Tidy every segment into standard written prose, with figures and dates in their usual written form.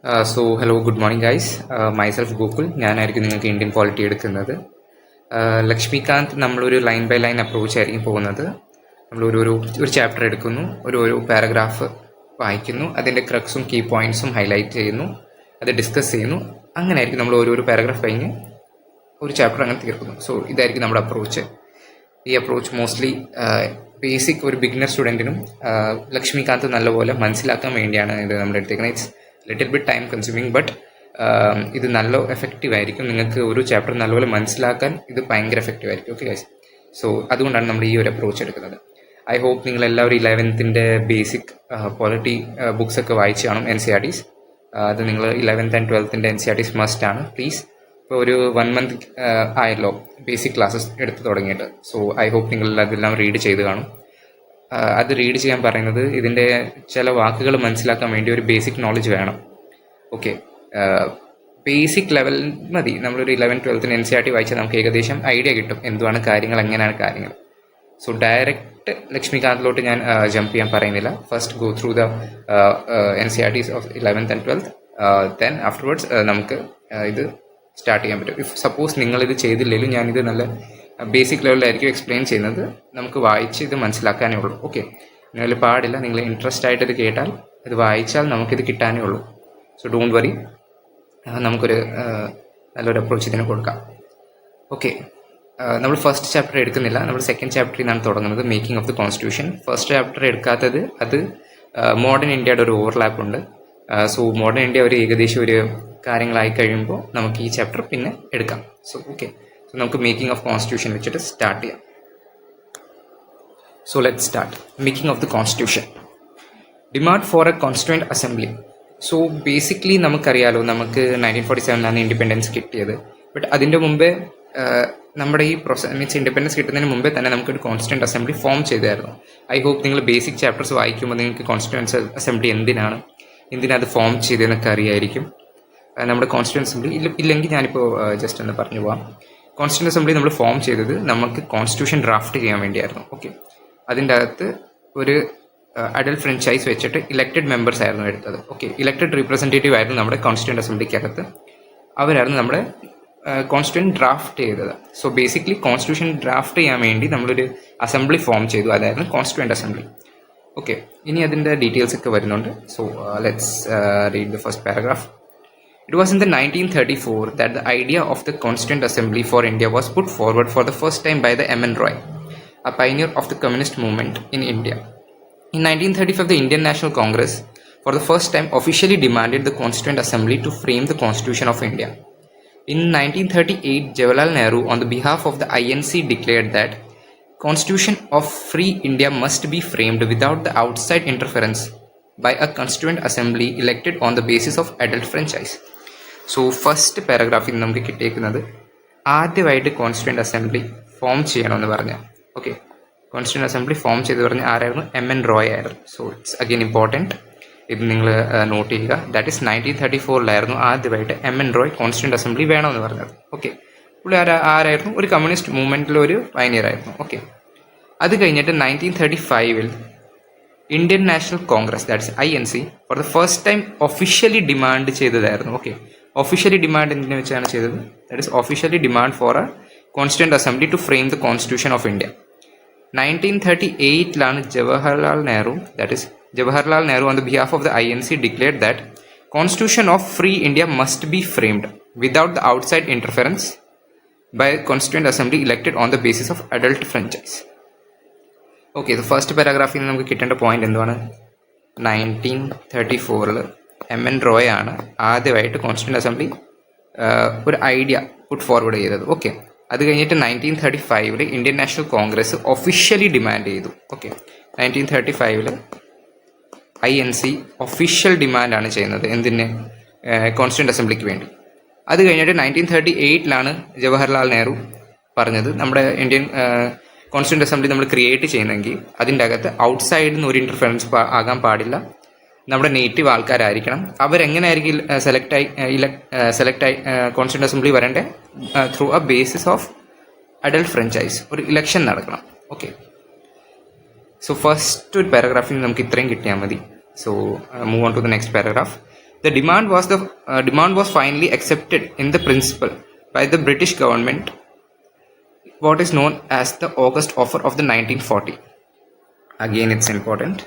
Hello, good morning, guys. Myself Gokul. ഞാനായിരിക്കും നിങ്ങൾക്ക് Indian polity എടുക്കുന്നത്. ലക്ഷ്മികാന്ത് നമ്മളൊരു ലൈൻ ബൈ ലൈൻ അപ്രോച്ച് ആയിരിക്കും പോകുന്നത്. നമ്മൾ ഒരു ചാപ്റ്റർ എടുക്കുന്നു, ഒരു പാരഗ്രാഫ് വായിക്കുന്നു, അതിൻ്റെ ക്രക്സും കീ പോയിന്റ്സും ഹൈലൈറ്റ് ചെയ്യുന്നു, അത് ഡിസ്കസ് ചെയ്യുന്നു. അങ്ങനെ ആയിരിക്കും നമ്മൾ ഓരോ പാരഗ്രാഫ് കഴിഞ്ഞ് ഒരു ചാപ്റ്റർ അങ്ങനെ തീർക്കുന്നു. സോ ഇതായിരിക്കും നമ്മുടെ അപ്രോച്ച്. ഈ അപ്രോച്ച് മോസ്റ്റ്ലി ബേസിക് ഒരു ബിഗിനർ സ്റ്റുഡൻറ്റിനും ലക്ഷ്മികാന്ത് നല്ലപോലെ മനസ്സിലാക്കാൻ വേണ്ടിയാണ് ഇത് നമ്മൾ എടുത്തേക്കുന്നത്. It's little bit time consuming, but ഇത് നല്ല എഫക്റ്റീവ് ആയിരിക്കും. നിങ്ങൾക്ക് ഒരു ചാപ്റ്റർ നല്ലപോലെ മനസ്സിലാക്കാൻ ഇത് ഭയങ്കര എഫക്റ്റീവ് ആയിരിക്കും. ഓക്കെ ഗൈസ്, സോ അതുകൊണ്ടാണ് നമ്മൾ ഈ ഒരു അപ്രോച്ച് എടുക്കുന്നത്. ഐ ഹോപ്പ് നിങ്ങൾ എല്ലാവരും 11th ബേസിക് പോളിറ്റി ബുക്സ് ഒക്കെ വായിച്ച് കാണും. NCERTs അത് നിങ്ങൾ 11th and 12th NCERTs must ആണ്. പ്ലീസ്, ഇപ്പോൾ ഒരു 1 month ആയല്ലോ ബേസിക് ക്ലാസ്സസ് എടുത്ത് തുടങ്ങിയിട്ട്. സോ ഐ ഹോപ്പ് നിങ്ങൾ അതെല്ലാം റീഡ് ചെയ്ത് കാണും. അത് റീഡ് ചെയ്യാൻ പറയുന്നത് ഇതിൻ്റെ ചില വാക്കുകൾ മനസ്സിലാക്കാൻ വേണ്ടി ഒരു ബേസിക് നോളജ് വേണം. ഓക്കെ, ബേസിക് ലെവൽ മതി. നമ്മളൊരു 11th 12th NCERT വായിച്ചാൽ നമുക്ക് ഏകദേശം ഐഡിയ കിട്ടും എന്തുവാണ് കാര്യങ്ങൾ, എങ്ങനെയാണ് കാര്യങ്ങൾ. സോ ഡയറക്റ്റ് ലക്ഷ്മികാന്തിലോട്ട് ഞാൻ ജമ്പ് ചെയ്യാൻ പറയുന്നില്ല. First go through the NCERTs of 11th and 12th, then afterwards നമുക്ക് ഇത് സ്റ്റാർട്ട് ചെയ്യാൻ പറ്റും. ഇഫ് സപ്പോസ് നിങ്ങളിത് ചെയ്തില്ലെങ്കിലും ഞാനിത് നല്ല ബേസിക് ലെവലിലായിരിക്കും എക്സ്പ്ലെയിൻ ചെയ്യുന്നത്. നമുക്ക് വായിച്ച് ഇത് മനസ്സിലാക്കാനേ ഉള്ളൂ. ഓക്കെ, നിങ്ങൾ പാടില്ല, നിങ്ങൾ ഇൻട്രസ്റ്റ് ആയിട്ട് ഇത് കേട്ടാൽ, ഇത് വായിച്ചാൽ നമുക്കിത് കിട്ടാനേ ഉള്ളൂ. സോ ഡോണ്ട് വറി, നമുക്കൊരു നല്ലൊരു അപ്രോച്ച് ഇതിനെ കൊടുക്കാം. ഓക്കെ, നമ്മൾ ഫസ്റ്റ് ചാപ്റ്റർ എടുക്കുന്നില്ല, നമ്മൾ സെക്കൻഡ് ചാപ്റ്ററിൽ നിന്നാണ് തുടങ്ങുന്നത്, making of the constitution. First chapter എടുക്കാത്തത് അത് മോഡേൺ ഇന്ത്യയുടെ ഒരു ഓവർലാപ്പ് ഉണ്ട്. സോ മോഡേൺ ഇന്ത്യ ഒരു ഏകദേശം ഒരു കാര്യങ്ങളായി കഴിയുമ്പോൾ നമുക്ക് ഈ ചാപ്റ്റർ പിന്നെ എടുക്കാം. സോ ഓക്കെ, സോ നമുക്ക് മേക്കിംഗ് ഓഫ് കോൺസ്റ്റിറ്റ്യൂഷൻ വെച്ചിട്ട് സ്റ്റാർട്ട് ചെയ്യാം. So let start. Making of the constitution. Demand for a constituent assembly. So basically നമുക്കറിയാലോ, നമുക്ക് 1947 ഇൻഡിപെൻഡൻസ് കിട്ടിയത്. ബട്ട് അതിൻ്റെ മുമ്പേ നമ്മുടെ ഈ മീൻസ് ഇൻഡിപെൻഡൻസ് കിട്ടുന്നതിന് മുമ്പേ തന്നെ നമുക്കൊരു കോൺസ്റ്റിറ്റ്യൂവൻറ്റ് അസംബ്ലി ഫോം ചെയ്തായിരുന്നു. ഐ ഹോപ്പ് നിങ്ങൾ ബേസിക് ചാപ്റ്റേഴ്സ് വായിക്കുമ്പോൾ നിങ്ങൾക്ക് കോൺസ്റ്റിറ്റ്യൂവൻറ്റ് അസംബ്ലി എന്തിനത് ഫോം ചെയ്തതെന്നൊക്കെ അറിയായിരിക്കും. നമ്മുടെ കോൺസ്റ്റിറ്റ്യൂവൻറ്റ് അസംബ്ലി ഇല്ലെങ്കിൽ ഞാനിപ്പോൾ ജസ്റ്റ് ഒന്ന് പറഞ്ഞു പോവാം. കോൺസ്റ്റിറ്റ്യൂവൻറ്റ് അസംബ്ലി നമ്മൾ ഫോം ചെയ്തത് നമുക്ക് കോൺസ്റ്റിറ്റ്യൂഷൻ ഡ്രാഫ്റ്റ് ചെയ്യാൻ വേണ്ടിയായിരുന്നു. ഓക്കെ, അതിൻ്റെ അകത്ത് ഒരു അഡൽട്ട് ഫ്രാഞ്ചൈസ് വെച്ചിട്ട് ഇലക്റ്റഡ് മെമ്പേഴ്സ് ആയിരുന്നു എടുത്തത്. ഓക്കെ, ഇലക്റ്റഡ് റീപ്രസെൻറ്റേറ്റീവ് ആയിരുന്നു നമ്മുടെ കോൺസ്റ്റിറ്റ്യൂവൻറ്റ് അസംബ്ലിക്കകത്ത്. അവരായിരുന്നു നമ്മുടെ കോൺസ്റ്റിറ്റ്യൂഷൻ ഡ്രാഫ്റ്റ് ചെയ്തത്. സോ ബേസിക്കലി കോൺസ്റ്റിറ്റ്യൂഷൻ ഡ്രാഫ്റ്റ് ചെയ്യാൻ വേണ്ടി നമ്മളൊരു അസംബ്ലി ഫോം ചെയ്തു, അതായിരുന്നു കോൺസ്റ്റിറ്റ്യൂവൻറ്റ് അസംബ്ലി. ഓക്കെ, ഇനി അതിൻ്റെ ഡീറ്റെയിൽസ് ഒക്കെ വരുന്നുണ്ട്. So let's read the first paragraph. It was in the 1934 that the idea of the Constituent Assembly for India was put forward for the first time by the M.N. Roy, a pioneer of the communist movement in India. In 1935, the Indian National Congress, for the first time, officially demanded the Constituent Assembly to frame the Constitution of India. In 1938, Jawaharlal Nehru, on the behalf of the INC, declared that Constitution of Free India must be framed without the outside interference by a Constituent Assembly elected on the basis of adult franchise. So first പാരഗ്രാഫിൽ നമുക്ക് കിട്ടിയേക്കുന്നത് ആദ്യമായിട്ട് constituent assembly form ചെയ്യണമെന്ന് പറഞ്ഞാൽ. Okay, constituent assembly form ചെയ്ത് പറഞ്ഞ ആരായിരുന്നു? M.N. Roy ആയിരുന്നു. സോ ഇറ്റ്സ് അഗെയിൻ ഇമ്പോർട്ടൻറ്റ്, ഇത് നിങ്ങൾ നോട്ട് ചെയ്യുക. ദാറ്റ് ഈസ് 1934 ആദ്യമായിട്ട് M.N. റോയ് കോൺസ്റ്റിറ്റ്യൂവൻറ്റ് അസംബ്ലി വേണമെന്ന് പറഞ്ഞത്. ഓക്കെ, പുള്ളി ആരായിരുന്നു? ഒരു കമ്മ്യൂണിസ്റ്റ് മൂവ്മെൻറ്റിലെ ഒരു പയനിയർ ആയിരുന്നു. ഓക്കെ, അത് കഴിഞ്ഞിട്ട് 1935 Indian National Congress, that's INC, for the first time officially demand ചെയ്തതായിരുന്നു. ഓക്കെ, ഒഫീഷ്യലി ഡിമാൻഡ് എന്തിനു വെച്ചാണ് ചെയ്തത്? That is officially demand for a constituent assembly to frame the constitution of India. 1938 Jawaharlal Nehru on the behalf of the INC declared that constitution of free India must be framed without the outside interference by constituent assembly elected on the basis of adult franchise. Okay, ഇത് first പാരഗ്രാഫിൽ നിന്ന് നമുക്ക് കിട്ടേണ്ട point എന്താണ്? 1934 M.N. Roy ആണ് ആദ്യമായിട്ട് constituent assembly ഒരു idea put forward ചെയ്തത്. Okay, അത് കഴിഞ്ഞിട്ട് 1935 Indian National Congress officially demand ചെയ്തു. ഓക്കെ, 1935 INC ഒഫീഷ്യൽ ഡിമാൻഡാണ് ചെയ്യുന്നത് എന്തിന്? കോൺസ്റ്റിറ്റ്യൂവൻറ്റ് അസംബ്ലിക്ക് വേണ്ടി. അത് കഴിഞ്ഞിട്ട് 1938 ജവഹർലാൽ നെഹ്റു പറഞ്ഞത് നമ്മുടെ ഇന്ത്യൻ കോൺസ്റ്റിറ്റ്യൂവൻറ്റ് അസംബ്ലി നമ്മൾ ക്രിയേറ്റ് ചെയ്യുന്നെങ്കിൽ അതിൻ്റെ അകത്ത് ഔട്ട്സൈഡിൽ നിന്ന് ഒരു ഇൻ്റർഫറൻസ് ആകാൻ പാടില്ല, നമ്മുടെ നേറ്റീവ് ആൾക്കാരായിരിക്കണം. അവരെങ്ങനെയായിരിക്കും സെലക്ട് ആയി കോൺസ്റ്റിറ്റ്യൂവൻറ്റ് അസംബ്ലി വരേണ്ടത്? Through a basis of adult franchise, ഒരു ഇലക്ഷൻ നടക്കണം. ഓക്കെ, സോ ഫസ്റ്റ് ഒരു പാരഗ്രാഫിൽ നമുക്ക് ഇത്രയും കിട്ടിയാൽ മതി. So move on to the next paragraph. The demand was finally accepted in the principle by the British government, what is known as the August Offer of the 1940. Again, it's important.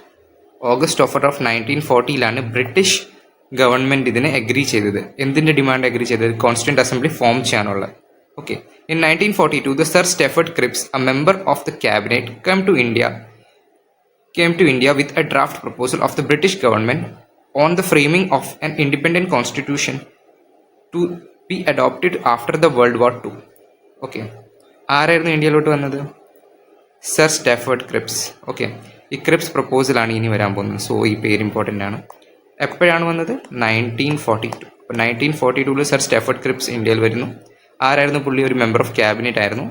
August Offer of 1940-ലാണ് British government ഇതിനെ agree ചെയ്തത്. എന്തിൻ്റെ demand agree ചെയ്തത്? Constituent assembly form ചെയ്യാനുള്ള. Okay. In 1942, the Sir Stafford Cripps, a member of the cabinet, came to India with a draft proposal of the British government on the framing of an independent constitution to be adopted after the World War II. Okay. ആരായിരുന്നു ഇന്ത്യയിലോട്ട് വന്നത്? Sir Stafford Cripps. Okay. ഈ Cripps പ്രപ്പോസലാണ് ഇനി വരാൻ പോകുന്നത്. So ഈ പേര് important ആണ്. എപ്പോഴാണ് വന്നത്? 1942. അപ്പോൾ 1942 സർ സ്റ്റാഫോർഡ് ക്രിപ്സ് ഇന്ത്യയിൽ വരുന്നു. ആരായിരുന്നു പുള്ളി? ഒരു മെമ്പർ ഓഫ് ക്യാബിനറ്റ് ആയിരുന്നു.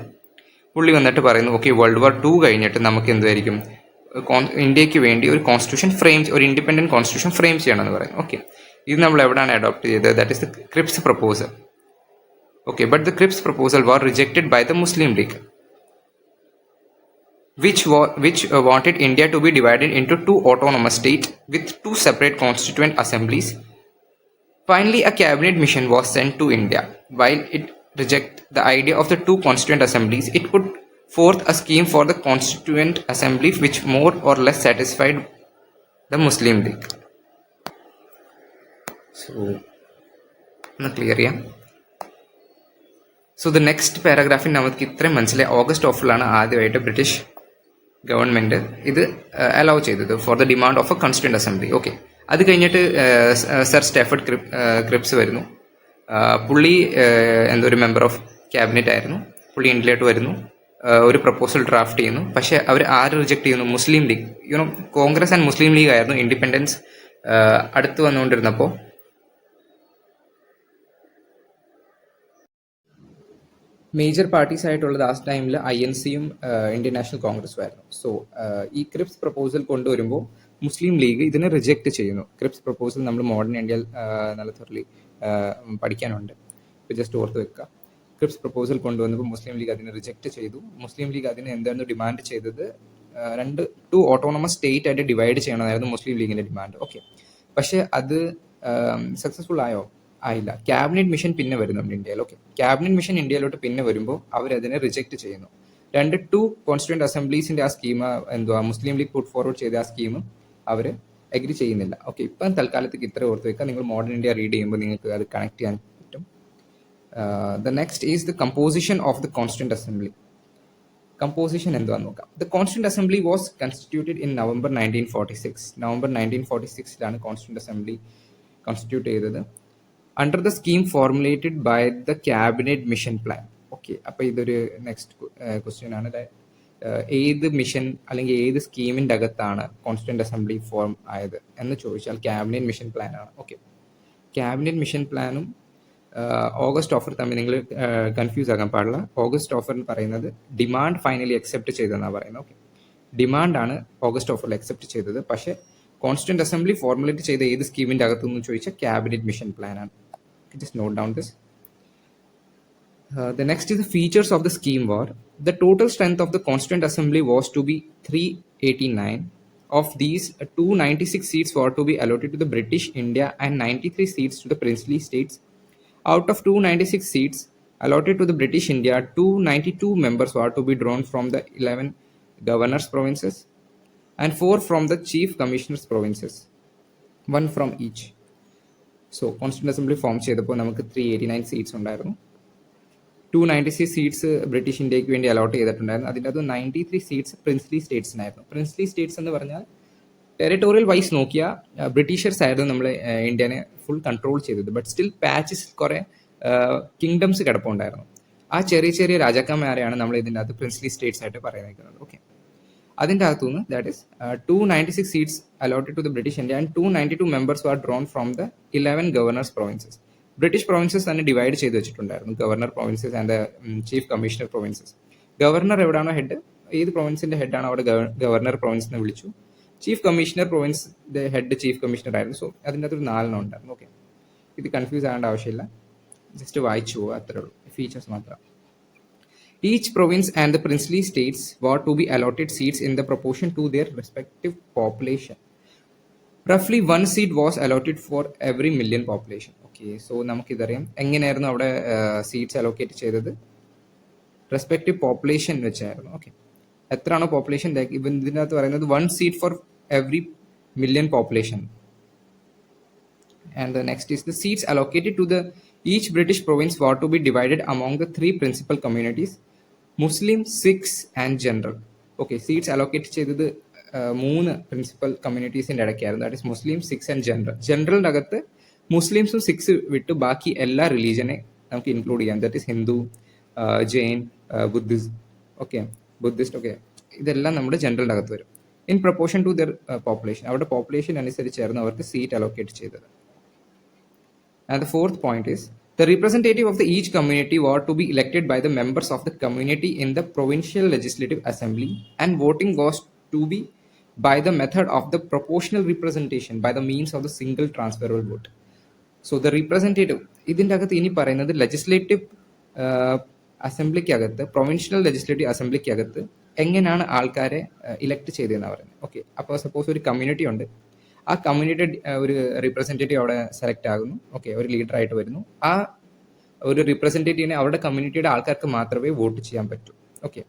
പുള്ളി വന്നിട്ട് പറയുന്നു, ഓക്കെ, വേൾഡ് വാർ 2 കഴിഞ്ഞിട്ട് നമുക്ക് എന്തുമായിരിക്കും, ഇന്ത്യക്ക് വേണ്ടി ഒരു കോൺസ്റ്റിറ്റ്യൂഷൻ ഒരു ഇൻഡിപെൻഡൻറ്റ് കോൺസ്റ്റിറ്റ്യൂഷൻ ഫ്രെയിം ചെയ്യണമെന്ന് പറയുന്നു. ഓക്കെ. ഇത് നമ്മൾ എവിടെയാണ് അഡോപ്റ്റ് ചെയ്തത്? That is the Cripps proposal. Okay. But the Cripps proposal were rejected by the Muslim League, which wanted India to be divided into 2 autonomous states with 2 separate constituent assemblies. Finally, a cabinet mission was sent to India. While it rejected the idea of the 2 constituent assemblies, it put forth a scheme for the constituent assembly which more or less satisfied the Muslim League. So, clear, yeah? So the next paragraph നമുക്ക് ഇത്രയും മനസ്സിലായി. August ഓഫറിലാണ് ആദ്യമായിട്ട് British government ഇത് allow ചെയ്തത് for the demand of A constituent assembly. Okay. അത് കഴിഞ്ഞിട്ട് sir Stafford Cripps വരുന്നു. പുള്ളി ഒരു മെമ്പർ ഓഫ് ക്യാബിനറ്റ് ആയിരുന്നു. പുള്ളി ഇന്ത്യയിലോട്ട് വരുന്നു, ഒരു പ്രപ്പോസൽ ഡ്രാഫ്റ്റ് ചെയ്യുന്നു. പക്ഷേ അവർ ആര് റിജക്ട് ചെയ്യുന്നു? മുസ്ലിം ലീഗ്. കോൺഗ്രസ് ആൻഡ് മുസ്ലിം ലീഗ് ആയിരുന്നു ഇൻഡിപെൻഡൻസ് അടുത്ത് വന്നുകൊണ്ടിരുന്നപ്പോൾ മേജർ പാർട്ടീസ് ആയിട്ടുള്ളത് ആ ടൈമിൽ INCയും ഇന്ത്യൻ നാഷണൽ കോൺഗ്രസും ആയിരുന്നു. സോ ഈ ക്രിപ്സ് പ്രപ്പോസൽ കൊണ്ടുവരുമ്പോൾ മുസ്ലിം ലീഗ് ഇതിനെ റിജക്റ്റ് ചെയ്യുന്നു. ക്രിപ്സ് പ്രപ്പോസൽ നമ്മൾ മോഡേൺ ഇന്ത്യയിൽ നല്ല thoroughly പഠിക്കാനുണ്ട്. ഇപ്പോൾ ജസ്റ്റ് ഓർത്ത് വെക്കുക. ക്രിപ്സ് പ്രപ്പോസൽ കൊണ്ടുവന്നപ്പോൾ മുസ്ലിം ലീഗ് അതിനെ റിജക്റ്റ് ചെയ്തു. മുസ്ലിം ലീഗ് അതിനെ എന്തായിരുന്നു ഡിമാൻഡ് ചെയ്തത്? 2 ഓട്ടോണമസ് സ്റ്റേറ്റ് ആയിട്ട് ഡിവൈഡ് ചെയ്യണമെന്നായിരുന്നു മുസ്ലിം ലീഗിൻ്റെ ഡിമാൻഡ്. ഓക്കെ. പക്ഷേ അത് സക്സസ്ഫുൾ ആയില്ല. ക്യാബിനറ്റ് മിഷൻ പിന്നെ വരുന്നുണ്ട് ഇന്ത്യയിൽ. ഓക്കെ. ക്യാബിനറ്റ് മിഷൻ ഇന്ത്യയിലോട്ട് പിന്നെ വരുമ്പോൾ അവരതിനെ റിജക്റ്റ് ചെയ്യുന്നു. 2 കോൺസ്റ്റിറ്റ്യൂന്റ് അസംബ്ലീസിൻ്റെ ആ സ്കീം മുസ്ലിം ലീഗ് പുട്ട് ഫോർവേഡ് ചെയ്ത ആ സ്കീം അവർ അഗ്രി ചെയ്യുന്നില്ല. ഓക്കെ. ഇപ്പം തൽക്കാലത്തേക്ക് ഇത്ര ഓർത്ത് വെക്കുക. നിങ്ങൾ മോഡേൺ ഇന്ത്യ റീഡ് ചെയ്യുമ്പോൾ നിങ്ങൾക്ക് അത് കണക്ട് ചെയ്യാൻ പറ്റും. The next is the composition of the constituent assembly. Composition എന്താണെന്ന് നോക്കാം. The constituent assembly was constituted in November 1946. November 1946 constituent assembly constitute ചെയ്തത് under the scheme formulated by the cabinet mission plan. Okay. അപ്പോൾ ഇതൊരു next question ആണ്. ഏത് mission അല്ലെങ്കിൽ ഏത് സ്കീമിൻ്റെ അകത്താണ് കോൺസ്റ്റിറ്റ്യൂന്റ് അസംബ്ലി ഫോം ആയത് എന്ന് ചോദിച്ചാൽ ക്യാബിനറ്റ് മിഷൻ പ്ലാനാണ്. ഓക്കെ. ക്യാബിനറ്റ് മിഷൻ പ്ലാനും ഓഗസ്റ്റ് ഓഫർ തമ്മിൽ നിങ്ങൾ കൺഫ്യൂസ് ആകാൻ പാടില്ല. ഓഗസ്റ്റ് ഓഫർ എന്ന് പറയുന്നത് ഡിമാൻഡ് ഫൈനലി അക്സെപ്റ്റ് ചെയ്തെന്നാണ് പറയുന്നത്. ഓക്കെ. ഡിമാൻഡാണ് ഓഗസ്റ്റ് ഓഫറിൽ അക്സെപ്റ്റ് ചെയ്തത്. പക്ഷേ കോൺസ്റ്റിറ്റ്യൂന്റ് അസംബ്ലി ഫോർമുലേറ്റ് ചെയ്ത ഏത് സ്കീമിൻ്റെ അകത്തുനിന്ന് ചോദിച്ചാൽ ക്യാബിനറ്റ് മിഷൻ പ്ലാനാണ്. Just note down this. The next is the features of the scheme war. The total strength of the Constituent Assembly was to be 389. Of these, 296 seats were to be allotted to the British India and 93 seats to the princely states. Out of 296 seats allotted to the British India, 292 members were to be drawn from the 11 governors' provinces and 4 from the chief commissioners' provinces, 1 from each. So constituent assembly form ചെയ്തപ്പോൾ നമുക്ക് 389 seats ഉണ്ടായിരുന്നു. 296 seats British ഇന്ത്യക്ക് വേണ്ടി allot ചെയ്തിട്ടുണ്ടായിരുന്നു. അതിൻ്റെ അത് 93 seats princely സ്റ്റേറ്റ്സിനായിരുന്നു. Princely States എന്ന് പറഞ്ഞാൽ ടെറിട്ടോറിയൽ വൈസ് നോക്കിയാൽ ബ്രിട്ടീഷേഴ്സ് ആയിരുന്നു നമ്മൾ ഇന്ത്യനെ ഫുൾ കൺട്രോൾ ചെയ്തത്. ബട്ട് സ്റ്റിൽ പാച്ചസ് കുറേ കിങ്ഡംസ് കിടപ്പുണ്ടായിരുന്നു. ആ ചെറിയ ചെറിയ രാജാക്കന്മാരെയാണ് നമ്മൾ ഇതിൻ്റെ അകത്ത് പ്രിൻസ്ലി സ്റ്റേറ്റ്സ് ആയിട്ട് പറയുന്നത്. ഓക്കെ. അതിൻ്റെ അകത്തുനിന്ന് that is 296 seats allotted to the British India and 292 members are drawn from the 11 governors provinces. British provinces തന്നെ ഡിവൈഡ് ചെയ്ത് വെച്ചിട്ടുണ്ടായിരുന്നു. Governor provinces and chief commissioner provinces. Governor എവിടെയാണോ ഹെഡ്, ഏത് പ്രൊവിൻസിൻ്റെ ഹെഡാണോ അവിടെ ഗവർണർ പ്രൊവിൻസ് എന്ന് വിളിച്ചു. ചീഫ് കമ്മീഷണർ പ്രൊവിൻസിൻ്റെ ഹെഡ് ചീഫ് കമ്മീഷണർ ആയിരുന്നു. സോ അതിൻ്റെ അകത്തൊരു 4 ഉണ്ടായിരുന്നു. ഓക്കെ. ഇത് കൺഫ്യൂസ് ആകേണ്ട ആവശ്യമില്ല, ജസ്റ്റ് വായിച്ചു പോകുക, അത്രേ ഉള്ളൂ. ഫീച്ചേഴ്സ് മാത്രം. Each province and the princely states were to be allotted seats in the proportion to their respective population. റഫ്ലി 1 seat was allotted for every million population. Okay, so നമുക്കിതറിയാം എങ്ങനെയായിരുന്നു അവിടെ സീറ്റ്സ് അലോക്കേറ്റ് ചെയ്തത്, റെസ്പെക്റ്റീവ് പോപ്പുലേഷൻ വെച്ചായിരുന്നു. Okay, എത്രയാണോ population ഇതിനകത്ത് പറയുന്നത് 1 seat for every million population. And the next is the seats allocated to the each British province were to be divided among the three principal communities: Muslim, Sikhs and General. Okay, seats allocated ചെയ്തത് മൂന്ന് principal കമ്മ്യൂണിറ്റീസിൻ്റെ ഇടയ്ക്കായിരുന്നു. That is Muslim, Sikhs and general. ജനറലിൻ്റെ അകത്ത് മുസ്ലിംസും Sikhs വിട്ട് ബാക്കി എല്ലാ റിലീജിയനെ നമുക്ക് ഇൻക്ലൂഡ് ചെയ്യാം. That is Hindu, Jain, Buddhist. Okay, ഇതെല്ലാം നമ്മുടെ ജനറലിൻ്റെ അകത്ത് വരും. In proportion to their population, അവരുടെ പോപ്പുലേഷൻ അനുസരിച്ചായിരുന്നു അവർക്ക് സീറ്റ് അലോക്കേറ്റ് ചെയ്തത്. And the fourth point is the representative of the each community were to be elected by the members of the community in the provincial legislative assembly, and voting was to be by the method of the proportional representation by the means of the single transferable vote. So the representative ഇതിൻ്റെ അകത്ത് ഇനി പറയുന്നത് legislative അസംബ്ലിക്കകത്ത്, provincial legislative അസംബ്ലിക്കകത്ത് എങ്ങനെയാണ് ആൾക്കാരെ elect ചെയ്തതെന്ന് പറയുന്നത്. Okay, അപ്പോൾ suppose ഒരു കമ്മ്യൂണിറ്റി ഉണ്ട്, ആ കമ്മ്യൂണിറ്റിയുടെ ഒരു റീപ്രസെൻറ്റേറ്റീവ് അവിടെ സെലക്ട് ആകുന്നു. ഓക്കെ, ഒരു ലീഡറായിട്ട് വരുന്നു. ആ ഒരു റീപ്രസെൻറ്റേറ്റീവിനെ അവരുടെ കമ്മ്യൂണിറ്റിയുടെ ആൾക്കാർക്ക് മാത്രമേ വോട്ട് ചെയ്യാൻ പറ്റൂ. ഓക്കെ,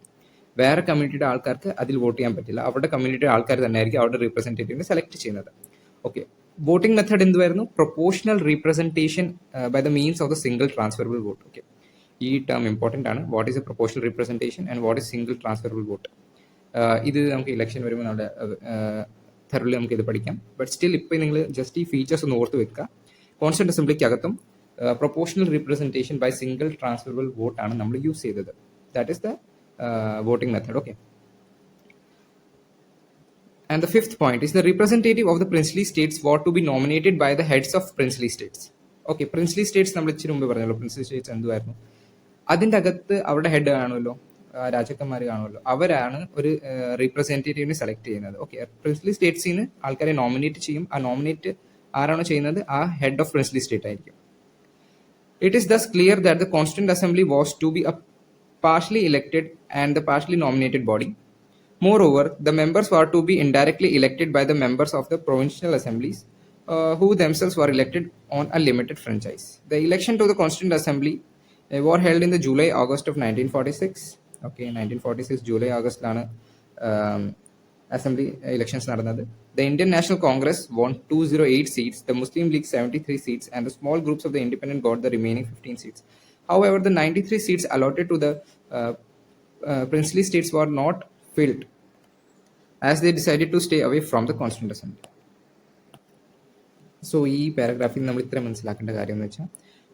വേറെ കമ്മ്യൂണിറ്റിയുടെ ആൾക്കാർക്ക് അതിൽ വോട്ട് ചെയ്യാൻ പറ്റില്ല. അവരുടെ കമ്മ്യൂണിറ്റിയുടെ ആൾക്കാർ തന്നെയായിരിക്കും അവരുടെ റീപ്രസെൻറ്റേറ്റീവിനെ സെലക്ട് ചെയ്യുന്നത്. ഓക്കെ, വോട്ടിംഗ് മെത്തേഡ് എന്തുവായിരുന്നു? Proportional representation by the means of the single transferable vote. Okay, ഈ ടേം ഇമ്പോർട്ടൻ്റ് ആണ്. What is a proportional representation and what is single transferable vote? ഇത് നമുക്ക് ഇലക്ഷൻ വരുമ്പോൾ നമ്മുടെ തെറലി നമുക്ക് ഇത് പഠിക്കാം. ബട്ട് സ്റ്റിൽ ഇപ്പോൾ നിങ്ങൾ ജസ്റ്റ് ഈ ഫീച്ചേഴ്സ് ഒന്ന് ഓർത്ത് വെക്കുക. കോൺസ്റ്റിറ്റ്യൂന്റ് അസംബ്ലിക്കകത്തും proportional representation by single transferable വോട്ടാണ് നമ്മൾ യൂസ് ചെയ്തത്. That is the voting method. Okay, and the fifth point is the representative of the princely states were to be nominated by the heads of princely states. Okay, princely states നമ്മൾ ഇച്ചിരി മുമ്പ് പറഞ്ഞല്ലോ. princely states എന്തുവായിരുന്നു? അതിൻ്റെ അകത്ത് അവരുടെ head കാണുമല്ലോ, രാജാക്കന്മാർ കാണുമല്ലോ, അവരാണ് ഒരു റീപ്രസെൻറ്റേറ്റീവിനെ സെലക്ട് ചെയ്യുന്നത്. ഓക്കെ, പ്രിൻസ്ലി സ്റ്റേറ്റ്സിൽ നിന്ന് ആൾക്കാരെ നോമിനേറ്റ് ചെയ്യും. ആ നോമിനേറ്റ് ആരാണോ ചെയ്യുന്നത് ആ ഹെഡ് ഓഫ് പ്രിൻസ്ലി സ്റ്റേറ്റ് ആയിരിക്കും. It is thus clear that the constituent assembly was to be a partially elected and the partially nominated body. Moreover, the members were to be indirectly elected by the members of the provincial assemblies, who themselves were elected on a limited franchise. The election to the Constituent Assembly were held in the July-August of 1946. Okay, 1946 July-August lana assembly elections നടന്നത്. The Indian National Congress won 208 seats, the Muslim League 73 seats, and the small groups of the independent got the remaining 15 seats. However, the 93 seats allotted to the princely states were not filled, as they decided to stay away from the Constituent Assembly. So, ഈ പാരഗ്രാഫിൽ നമ്മൾ ഇത്ര മനസ്സിലാക്കേണ്ട കാര്യം എന്ന് വെച്ചാൽ,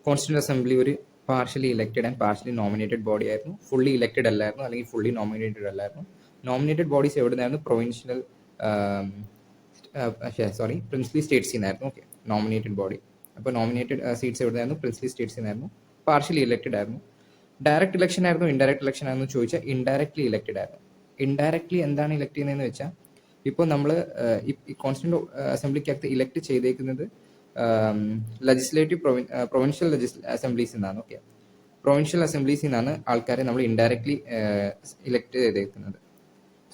constituent assembly ഒരു partially elected and partially nominated body ആയിരുന്നു. Fully elected അല്ലായിരുന്നു, അല്ലെങ്കിൽ ഫുള്ളി നോമിനേറ്റഡ് അല്ലായിരുന്നു. നോമിനേറ്റഡ് ബോഡീസ് എവിടെ നിന്നായിരുന്നു? പ്രൊവിൻഷ്യൽ പ്രിൻസ്ലി സ്റ്റേറ്റ്സിൽ നിന്നായിരുന്നു. Okay, nominated body. അപ്പോൾ നോമിനേറ്റഡ് സീറ്റ്സ് എവിടെ നിന്നായിരുന്നു? പ്രിൻസ്ലി സ്റ്റേറ്റ്സിൽ നിന്നായിരുന്നു. പാർഷ്യലി ഇലക്റ്റഡ് ആയിരുന്നു. ഡയറക്റ്റ് ഇലക്ഷൻ ആയിരുന്നു, ഇൻഡയറക്റ്റ് ഇലക്ഷൻ ആയിരുന്നു ചോദിച്ചാൽ ഇൻഡയറക്ട്ലി ഇലക്റ്റഡ് ആയിരുന്നു. ഇൻഡയറക്ട്ലി എന്താണ് ഇലക്ട് ചെയ്യുന്നതെന്ന് വെച്ചാൽ, ഇപ്പോൾ നമ്മൾ ഈ കോൺസ്റ്റിറ്റ്യൂന്റ് അസംബ്ലിക്കകത്ത് ഇലക്ട് ചെയ്തേക്കുന്നത് ലെജിസ്ലേറ്റീവ് പ്രൊവിൻഷ്യൽ അസംബ്ലീസിൽ നിന്നാണ്. ഓക്കെ, പ്രൊവിൻഷ്യൽ അസംബ്ലീസിൽ നിന്നാണ് ആൾക്കാരെ നമ്മൾ ഇൻഡയറക്ട്ലി ഇലക്ട് ചെയ്തേക്കുന്നത്.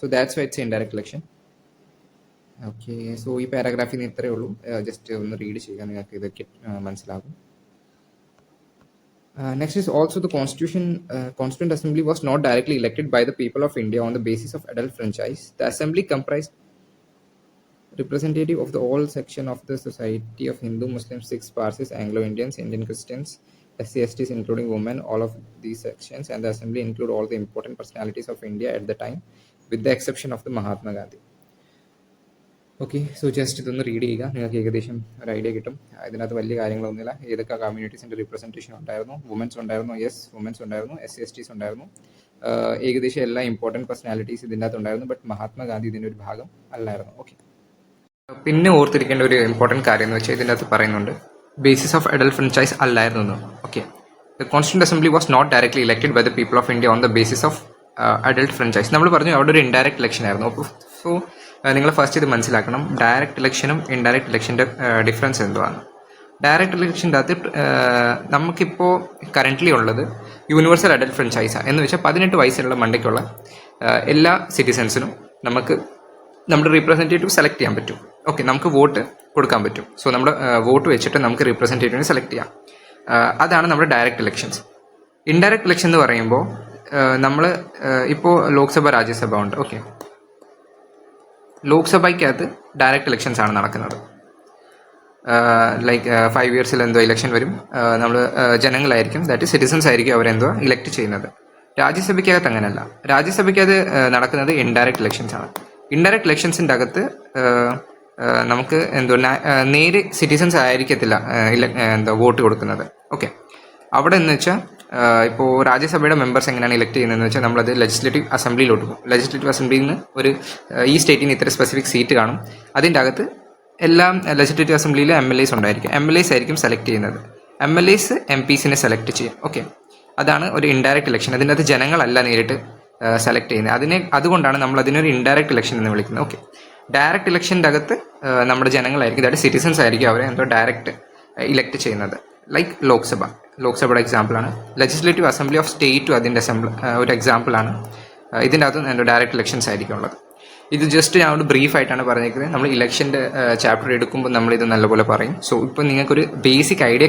So that's why it's indirect election. Okay, so ഈ പാരാഗ്രാഫിൽ നിന്ന് ഇത്രയേ ഉള്ളൂ. ജസ്റ്റ് ഒന്ന് റീഡ് ചെയ്യുക, നിങ്ങൾക്ക് ഇതൊക്കെ മനസ്സിലാകും. Next is also the Constituent Assembly was not directly elected by the people of India on the basis of adult franchise. The Assembly comprised representative of the all section of the society of Hindu, Muslims, Sikhs, Parsis, Anglo-Indians, Indian Christians, SC/STs including women, all of these sections, and the Assembly include all the important personalities of India at the time, with the exception of the Mahatma Gandhi. Okay, so just ഇതൊന്ന് read ചെയ്യുക, നിങ്ങൾക്ക് ഏകദേശം ഒരു idea കിട്ടും. ഇതിനകത്ത് വലിയ കാര്യങ്ങളൊന്നുമില്ല. ഏതൊക്കെ കമ്മ്യൂണിറ്റീസിൻ്റെ റിപ്രസെൻറ്റേഷൻ ഉണ്ടായിരുന്നു? വുമൻസ് ഉണ്ടായിരുന്നു, യെസ് വുമൻസ് ഉണ്ടായിരുന്നു. SC/STs ഉണ്ടായിരുന്നു. ഏകദേശം എല്ലാ ഇമ്പോർട്ടൻറ്റ് പേഴ്സണാലിറ്റീസ് ഇതിൻ്റെ അകത്ത് ഉണ്ടായിരുന്നു. ബട്ട് മഹാത്മാഗാന്ധി ഇതിൻ്റെ ഒരു ഭാഗം അല്ലായിരുന്നു. ഓക്കെ, പിന്നെ ഓർത്തിരിക്കേണ്ട ഒരു ഇമ്പോർട്ടൻറ്റ് കാര്യം എന്ന് വെച്ചാൽ ഇതിൻ്റെ അകത്ത് പറയുന്നുണ്ട് ബേസിസ് ഓഫ് അഡൽട്ട് ഫ്രാഞ്ചൈസ് അല്ലായിരുന്നു. Okay, the constituent assembly was not directly elected by the people of India on the basis of adult franchise. നമ്മൾ പറഞ്ഞു അവിടെ ഒരു ഇൻഡയറക്റ്റ് ഇലക്ഷൻ ആയിരുന്നു. അപ്പോൾ സോ നിങ്ങൾ ഫസ്റ്റ് ഇത് മനസ്സിലാക്കണം, ഡയറക്റ്റ് ഇലക്ഷനും ഇൻഡയറക്റ്റ് ഇലക്ഷൻ്റെ ഡിഫറൻസ് എന്തുവാണ്. ഡയറക്റ്റ് ഇലക്ഷൻ്റെ അകത്ത് നമുക്കിപ്പോൾ കറൻ്റ്ലി ഉള്ളത് യൂണിവേഴ്സൽ അഡൽട്ട് ഫ്രാഞ്ചൈസാണ്. എന്ന് വെച്ചാൽ 18 വയസ്സിലുള്ള മണ്ടയ്ക്കുള്ള എല്ലാ സിറ്റിസൺസിനും നമുക്ക് നമ്മുടെ റീപ്രസെൻറ്റേറ്റീവ് സെലക്ട് ചെയ്യാൻ പറ്റും. ഓക്കെ, നമുക്ക് വോട്ട് കൊടുക്കാൻ പറ്റും. സോ നമ്മുടെ വോട്ട് വെച്ചിട്ട് നമുക്ക് റിപ്രസെൻറ്റേറ്റീവിനെ സെലക്ട് ചെയ്യാം. അതാണ് നമ്മുടെ ഡയറക്റ്റ് ഇലക്ഷൻസ്. ഇൻഡയറക്റ്റ് ഇലക്ഷൻ എന്ന് പറയുമ്പോൾ നമ്മൾ ഇപ്പോൾ ലോക്സഭ രാജ്യസഭ ഉണ്ട്. ഓക്കെ, ലോക്സഭയ്ക്കകത്ത് ഡയറക്റ്റ് ഇലക്ഷൻസ് ആണ് നടക്കുന്നത്. ലൈക്ക് 5 ഇയേഴ്സിൽ എന്തോ ഇലക്ഷൻ വരും. നമ്മൾ ജനങ്ങളായിരിക്കും, ദാറ്റ് സിറ്റിസൺസ് ആയിരിക്കും അവരെന്തോ ഇലക്ട് ചെയ്യുന്നത്. രാജ്യസഭയ്ക്കകത്ത് അങ്ങനെയല്ല. രാജ്യസഭയ്ക്കകത്ത് നടക്കുന്നത് ഇൻഡയറക്റ്റ് ഇലക്ഷൻസ് ആണ്. ഇൻഡയറക്റ്റ് ഇലക്ഷൻസിൻ്റെ അകത്ത് നമുക്ക് എന്തോ നേര് സിറ്റിസൺസ് ആയിരിക്കത്തില്ല എന്താ വോട്ട് കൊടുക്കുന്നത്. ഓക്കെ, അവിടെ എന്ന് വെച്ചാൽ ഇപ്പോൾ രാജ്യസഭയുടെ മെമ്പേഴ്സ് എങ്ങനെയാണ് ഇലക്ട് ചെയ്യുന്നതെന്ന് വെച്ചാൽ നമ്മളത് ലെജിസ്ലേറ്റീവ് അസംബ്ലിയിലോട്ട് പോകും. ലെജിസ്ലേറ്റീവ് അസംബ്ലിയിൽ നിന്ന് ഈ സ്റ്റേറ്റിന് ഇത്ര സ്പെസിഫിക് സീറ്റ് കാണും. അതിൻ്റെ അകത്ത് എല്ലാം ലെജിസ്ലേറ്റീവ് അസംബ്ലിയിൽ MLAs ഉണ്ടായിരിക്കും. MLAs ആയിരിക്കും സെലക്ട് ചെയ്യുന്നത്. MLAs MPസിനെ സെലക്ട് ചെയ്യും. ഓക്കെ, അതാണ് ഒരു ഇൻഡയറക്റ്റ് ഇലക്ഷൻ. അതിൻ്റെ അകത്ത് ജനങ്ങളല്ല നേരിട്ട് സെലക്ട് ചെയ്യുന്നത്. അതുകൊണ്ടാണ് നമ്മൾ അതിനൊരു ഇൻഡയറക്റ്റ് ഇലക്ഷൻ എന്ന് വിളിക്കുന്നത്. ഓക്കെ, ഡയറക്റ്റ് ഇലക്ഷൻ്റെ അകത്ത് നമ്മുടെ ജനങ്ങളായിരിക്കും, അതായത് സിറ്റിസൺസ് ആയിരിക്കും അവരെ എന്തോ ഡയറക്റ്റ് ഇലക്ട് ചെയ്യുന്നത്. ലൈക്ക് ലോക്സഭയുടെ എക്സാമ്പിളാണ്. ലെജിസ്ലേറ്റീവ് അസംബ്ലി ഓഫ് സ്റ്റേറ്റും അതിൻ്റെ ഒരു എക്സാമ്പിളാണ്. ഇതിൻ്റെ അകത്ത് എന്തോ ഡയറക്റ്റ് ഇലക്ഷൻസ് ആയിരിക്കും ഉള്ളത്. ഇത് ജസ്റ്റ് ഞാൻ ഒരു ബ്രീഫായിട്ടാണ് പറഞ്ഞേക്കുന്നത്. നമ്മൾ ഇലക്ഷൻ്റെ ചാപ്റ്റർ എടുക്കുമ്പോൾ നമ്മളിത് നല്ലപോലെ പറയും. സോ ഇപ്പോൾ നിങ്ങൾക്കൊരു ബേസിക് ഐഡിയ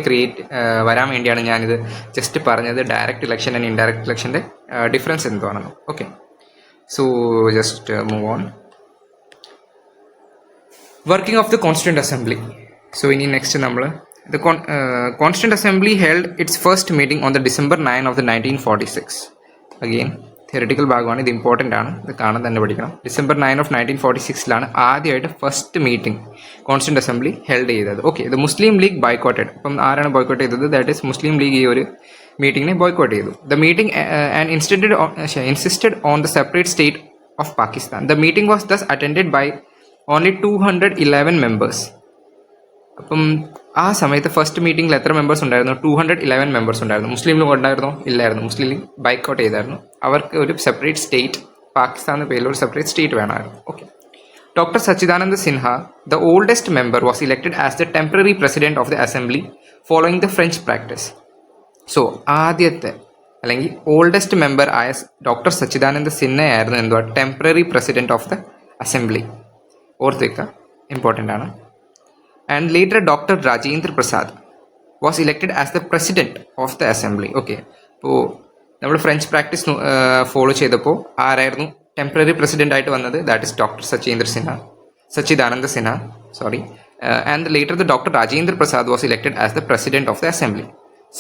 വരാൻ വേണ്ടിയാണ് ഞാനിത് ജസ്റ്റ് പറഞ്ഞത്, ഡയറക്റ്റ് ഇലക്ഷൻ ആൻഡ് ഇൻഡയറക്റ്റ് ഇലക്ഷൻ്റെ ഡിഫറൻസ് എന്താണെന്ന്. Okay, so just move on. Working of the constituent assembly. So ഇനി നെക്സ്റ്റ് നമ്മൾ constituent assembly held its first meeting on the December 9 of 1946. Again theoretical ഭാഗമാണ്, ഇത് ഇമ്പോർട്ടൻ്റ് ആണ്, ഇത് കാണാൻ തന്നെ പഠിക്കണം. December 9 of 1946 ആദ്യമായിട്ട് first meeting constituent assembly held ചെയ്തത്. ഓക്കെ, ഇത് മുസ്ലിം ലീഗ് ബോയ്ക്കോട്ടഡ്. അപ്പം ആരാണ് ബോയ്ക്കോട്ട് ചെയ്തത്? ദാറ്റ് ഈസ് മുസ്ലിം ലീഗ് ഈ ഒരു മീറ്റിങ്ങിനെ ബോയ്ക്കോട്ട് ചെയ്തു. The meeting and insisted on the separate state of Pakistan. The meeting was thus attended by only 211 members. അപ്പം ആ സമയത്ത് ഫസ്റ്റ് മീറ്റിംഗിൽ എത്ര മെമ്പേഴ്സ് ഉണ്ടായിരുന്നു? 211 മെമ്പേഴ്സ് ഉണ്ടായിരുന്നു. മുസ്ലിം ലീഗ് ഉണ്ടായിരുന്നോ? ഇല്ലായിരുന്നു. മുസ്ലിം ലീഗ് ബൈക്കൗട്ട് ചെയ്തായിരുന്നു. അവർക്ക് ഒരു സെപ്പറേറ്റ് സ്റ്റേറ്റ്, പാകിസ്ഥാൻ എന്ന പേരിൽ ഒരു സെപ്പറേറ്റ് സ്റ്റേറ്റ് വേണമായിരുന്നു. Okay, doctor Sachidananda Sinha, the oldest member, was elected as the temporary president of the assembly following the French practice. So ആദ്യത്തെ അല്ലെങ്കിൽ ഓൾഡസ്റ്റ് മെമ്പർ ആയ ഡോക്ടർ സച്ചിദാനന്ദ സിൻഹയായിരുന്നു എന്തുവാ? Temporary president of the assembly. ഓർത്ത് വെക്കുക, ഇമ്പോർട്ടൻ്റ് ആണ്. And later Dr. Rajendra Prasad was elected as the president of the assembly. Okay, അപ്പോൾ നമ്മൾ French practice follow ചെയ്തപ്പോൾ ആരായിരുന്നു ടെമ്പററി പ്രസിഡന്റ് ആയിട്ട് വന്നത്? That is doctor Sachidananda Sinha. And later the Dr. Rajendra Prasad was elected as the president of the assembly.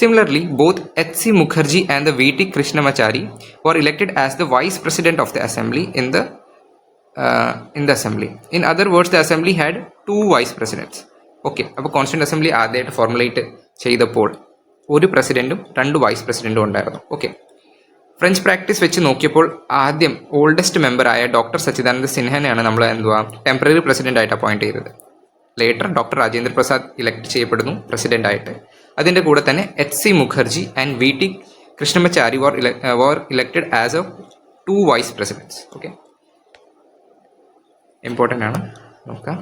Similarly, both H.C. Mukherjee and the V.T. Krishnamachari were elected as the vice president of the assembly in the assembly. In other words, the assembly had 2 vice presidents. Okay, അപ്പോൾ constituent assembly ആദ്യമായിട്ട് formulate ചെയ്തപ്പോൾ ഒരു പ്രസിഡന്റും 2 vice പ്രസിഡന്റും ഉണ്ടായിരുന്നു. Okay, French practice വെച്ച് നോക്കിയപ്പോൾ ആദ്യം ഓൾഡസ്റ്റ് മെമ്പറായ ഡോക്ടർ സച്ചിദാനന്ദ സിൻഹനെയാണ് നമ്മൾ ടെമ്പററി പ്രസിഡന്റ് ആയിട്ട് അപ്പോയിന്റ് ചെയ്തത്. Later doctor Rajendra Prasad elect ചെയ്യപ്പെടുന്നു പ്രസിഡന്റ് ആയിട്ട്. അതിൻ്റെ കൂടെ തന്നെ H.C. Mukherjee and V.T. Krishnamachari were elected as a 2 vice presidents. Okay, important ആണ്, നോക്കാം.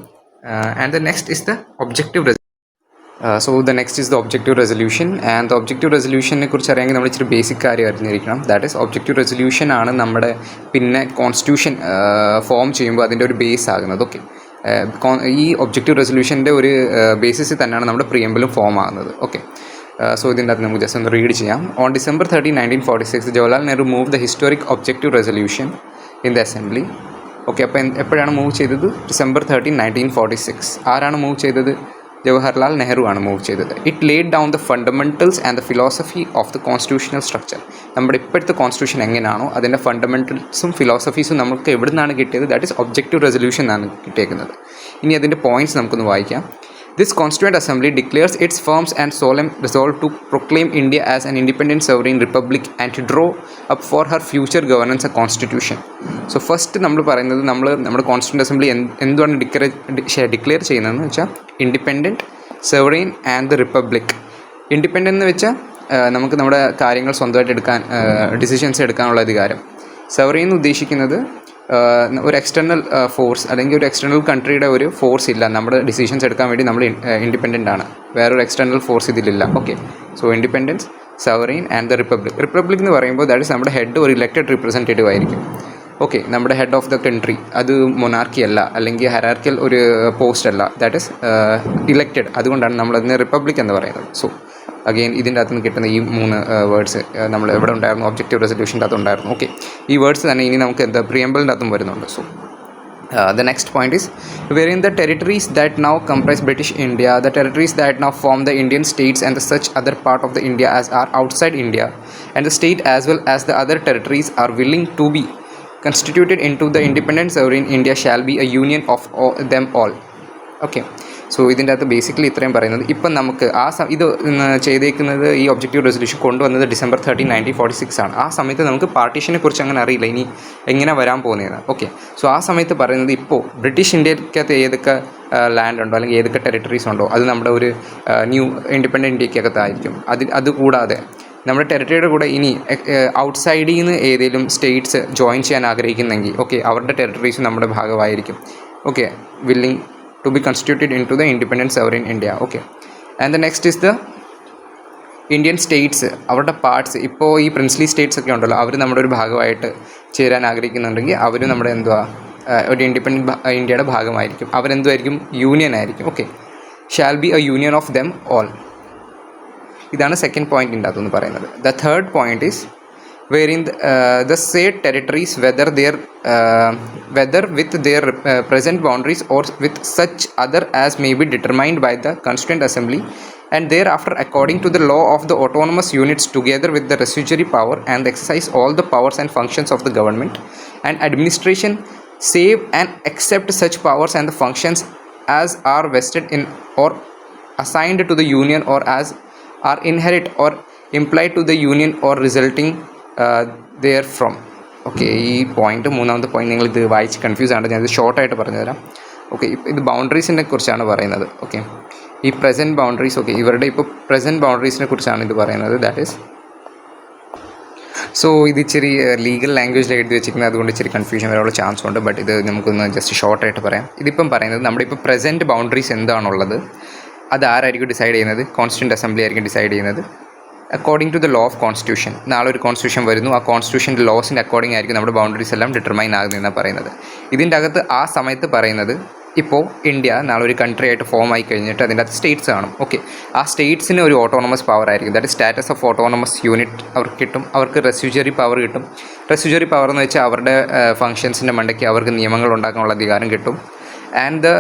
And the next is the objective so the next is the objective resolution. And the objective resolution കുറിച്ച് അറിയാമെങ്കിൽ നമ്മൾ ഇച്ചിരി ബേസിക് കാര്യം അറിഞ്ഞിരിക്കണം. ദാറ്റ് ഈസ് ഒബ്ജക്റ്റീവ് റെസൊല്യൂഷൻ ആണ് നമ്മുടെ പിന്നെ കോൺസ്റ്റിറ്റ്യൂഷൻ ഫോം ചെയ്യുമ്പോൾ അതിൻ്റെ ഒരു ബേസ് ആകുന്നത്. ഓക്കെ, ഈ ഒബ്ജക്റ്റീവ് റെസൊല്യൂഷൻ്റെ ഒരു ബേസിസിൽ തന്നെയാണ് നമ്മുടെ പ്രിയമ്പിളും ഫോം ആകുന്നത്. ഓക്കെ, സോ ഇതിൻ്റെ അകത്ത് നമുക്ക് ജസ്റ്റ് ഒന്ന് റീഡ് ചെയ്യാം. On December 30, 1946 Jawaharlal Nehru move the historic objective resolution in the assembly. Okay, അപ്പോൾ എപ്പോഴാണ് മൂവ് ചെയ്തത്? December 13, 1946. ആരാണ് മൂവ് ചെയ്തത്? ജവഹർലാൽ നെഹ്റു ആണ് മൂവ് ചെയ്തത്. It laid down the fundamentals and the philosophy of the constitutional structure. നമ്മുടെ ഇപ്പോഴത്തെ കോൺസ്റ്റിറ്റ്യൂഷൻ എങ്ങനെയാണോ അതിൻ്റെ ഫണ്ടമെൻറ്റൽസും ഫിലോസഫീസും നമുക്ക് എവിടെ നിന്നാണ് കിട്ടിയത്? ദാറ്റ് ഈസ് ഒബ്ജക്റ്റീവ് റെസൊല്യൂഷൻ എന്നാണ് കിട്ടിയേക്കുന്നത്. ഇനി അതിൻ്റെ പോയിൻറ്റ്സ് നമുക്കൊന്ന് വായിക്കാം. This Constituent Assembly declares its firm and solemn resolve to proclaim India as an independent sovereign republic and to draw up for her future governance a constitution. So first നമ്മൾ പറയുന്നത് നമ്മുടെ constituent assembly എന്തുകൊണ്ട് declare ചെയ്യുന്നതെന്ന് വെച്ചാൽ independent, sovereign and the republic. Independent എന്ന് വെച്ചാൽ നമുക്ക് നമ്മുടെ കാര്യങ്ങൾ സ്വന്തമായിട്ട് എടുക്കാൻ, ഡിസിഷൻസ് എടുക്കാനുള്ള അധികാരം. സെവറൈൻ എന്ന് ഉദ്ദേശിക്കുന്നത് ഒരു എക്സ്റ്റേണൽ ഫോഴ്സ് അല്ലെങ്കിൽ ഒരു എക്സ്റ്റേണൽ കൺട്രിയുടെ ഒരു ഫോഴ്സ് ഇല്ല, നമ്മുടെ ഡിസിഷൻസ് എടുക്കാൻ വേണ്ടി നമ്മൾ ഇൻഡിപെൻഡൻ്റ് ആണ്, വേറൊരു എക്സ്റ്റേണൽ ഫോഴ്സ് ഇതിലില്ല. Okay, so independence, sovereign and the republic. Republic എന്ന് പറയുമ്പോൾ ദാറ്റ് ഇസ് നമ്മുടെ ഹെഡ് ഒരു ഇലക്റ്റഡ് റിപ്രസെൻറ്റേറ്റീവ് ആയിരിക്കും. ഓക്കെ, നമ്മുടെ ഹെഡ് ഓഫ് ദ കൺട്രി അത് മൊണാർക്കി അല്ല, അല്ലെങ്കിൽ ഹെറാർക്കിയൽ ഒരു പോസ്റ്റ് അല്ല, ദാറ്റ് ഈസ് ഇലക്റ്റഡ്. അതുകൊണ്ടാണ് നമ്മളതിനെ റിപ്പബ്ലിക് എന്ന് പറയുന്നത്. സോ അഗെയിൻ ഇതിൻ്റെ അകത്ത് നിന്ന് കിട്ടുന്ന ഈ 3 വേർഡ്സ് നമ്മൾ എവിടെ ഉണ്ടായിരുന്നു, ഒബ്ജക്റ്റീവ് റെസൊല്യൂഷൻ്റെ അകത്ത് ഉണ്ടായിരുന്നു. ഓക്കെ, ഈ വേർഡ്സ് തന്നെ ഇനി നമുക്ക് എന്താ പ്രിയമ്പിളിൻ്റെ അകത്തും വരുന്നുണ്ട്. So the next point is, wherein the territories that now comprise British India, the territories that now form the Indian states and the such other part of the India as are outside India, and the state as well as the other territories are willing to be constituted into the independent sovereign India shall be a union of them all. Okay, so ഇതിൻ്റെ അകത്ത് basically ഇത്രയും പറയുന്നത്. ഇപ്പം നമുക്ക് ഇത് ചെയ്തേക്കുന്നത്, ഈ objective resolution കൊണ്ടുവന്നത് December 13, 1946 ആണ്. ആ സമയത്ത് നമുക്ക് പാർട്ടീഷനെ കുറിച്ച് അങ്ങനെ അറിയില്ല, ഇനി എങ്ങനെ വരാൻ പോകുന്നതാണ്. ഓക്കെ, സോ ആ സമയത്ത് പറയുന്നത് ഇപ്പോൾ ബ്രിട്ടീഷ് ഇന്ത്യക്കകത്ത് ഏതൊക്കെ ലാൻഡ് ഉണ്ടോ അല്ലെങ്കിൽ ഏതൊക്കെ ടെറിട്ടറീസ് ഉണ്ടോ അത് നമ്മുടെ ഒരു ന്യൂ ഇൻഡിപെൻഡൻറ്റ് ഇന്ത്യക്കകത്തായിരിക്കും. അതുകൂടാതെ നമ്മുടെ ടെറിട്ടറിയുടെ കൂടെ ഇനി ഔട്ട്സൈഡിൽ നിന്ന് ഏതെങ്കിലും സ്റ്റേറ്റ്സ് ജോയിൻ ചെയ്യാൻ ആഗ്രഹിക്കുന്നെങ്കിൽ ഓക്കെ, അവരുടെ ടെറിട്ടറീസ് നമ്മുടെ ഭാഗമായിരിക്കും. Okay, willing to be constituted into the independent sovereign India. Okay, and the next is the Indian states, അവരുടെ പാർട്സ്. ഇപ്പോൾ ഈ പ്രിൻസ്ലി സ്റ്റേറ്റ്സ് ഒക്കെ ഉണ്ടല്ലോ, അവർ നമ്മുടെ ഒരു ഭാഗമായിട്ട് ചേരാൻ ആഗ്രഹിക്കുന്നുണ്ടെങ്കിൽ അവർ നമ്മുടെ ഒരു ഇൻഡിപെൻഡൻറ്റ് ഇന്ത്യയുടെ ഭാഗമായിരിക്കും. അവരെന്തുമായിരിക്കും, യൂണിയൻ ആയിരിക്കും. Okay, shall be A union of them all. ഇതാണ് സെക്കൻഡ് പോയിൻറ്റിൻ്റെ അകത്തുനിന്ന് പറയുന്നത്. The third point is wherein the said territories whether with their present boundaries or with such other as may be determined by the Constituent Assembly and thereafter according to the law of the autonomous units together with the residuary power and exercise all the powers and functions of the government and administration save and except such powers and the functions as are vested in or assigned to the union or as are inherent or implied to the union or resulting there from. Okay, ഈ point, മൂന്നാമത്തെ point നിങ്ങളിത് വായിച്ച് confuse ആയിട്ട് ഞാനിത് ഷോർട്ടായിട്ട് പറഞ്ഞുതരാം. Okay, ഇത് ബൗണ്ടറീസിനെ കുറിച്ചാണ് പറയുന്നത്. ഓക്കെ, ഈ പ്രസൻറ്റ് ബൗണ്ടറീസ്, ഓക്കെ, ഇവരുടെ ഇപ്പോൾ പ്രസൻറ്റ് ബൗണ്ടറീസിനെ കുറിച്ചാണ് ഇത് പറയുന്നത്. ദാറ്റ് ഈസ്, സോ ഇത് ഇച്ചിരി ലീഗൽ ലാംഗ്വേജിൽ എഴുതി വെച്ചിരിക്കുന്നത്, അതുകൊണ്ട് ഇച്ചിരി കൺഫ്യൂഷൻ വരാനുള്ള ചാൻസ് ഉണ്ട്. ബട്ട് ഇത് നമുക്കൊന്ന് ജസ്റ്റ് ഷോർട്ടായിട്ട് പറയാം. ഇതിപ്പം പറയുന്നത് നമ്മുടെ ഇപ്പോൾ പ്രസൻറ്റ് ബൗണ്ടറീസ് എന്താണുള്ളത് അത് ആരായിരിക്കും ഡിസൈഡ് ചെയ്യുന്നത്, കോൺസ്റ്റിറ്റ്യൂൻ്റ് അസംബ്ലി ആയിരിക്കും ഡിസൈഡ് ചെയ്യുന്നത് according to the law of constitution. നാളെ ഒരു കോൺസ്റ്റിറ്റ്യൂഷൻ വരുന്നു, ആ കോൺസ്റ്റിറ്റ്യൂഷൻ്റെ ലോസിൻ്റെ അക്കോർഡിംഗ് ആയിരിക്കും നമ്മുടെ ബൗണ്ടറീസ് എല്ലാം ഡിറ്റർമൈൻ ആകുന്നതെന്നാണ് പറയുന്നത്. ഇതിൻ്റെ അകത്ത് ആ സമയത്ത് പറയുന്നത്, ഇപ്പോൾ ഇന്ത്യ നാളെ ഒരു കൺട്രി ആയിട്ട് ഫോം ആയി കഴിഞ്ഞിട്ട് അതിൻ്റെ അകത്ത് സ്റ്റേറ്റ്സ് കാണും. ഓക്കെ, ആ സ്റ്റേറ്റ്സിന് ഒരു ഓട്ടോണമസ് പവർ ആയിരിക്കും, that status of autonomous unit അവർക്ക് കിട്ടും. അവർക്ക് റെസ്യൂജറി പവർ കിട്ടും. റെസ്യൂജറി പവർ എന്ന് വെച്ചാൽ അവരുടെ ഫങ്ഷൻസിൻ്റെ മണ്ടയ്ക്ക് അവർക്ക് നിയമങ്ങൾ ഉണ്ടാക്കാനുള്ള അധികാരം കിട്ടും. and the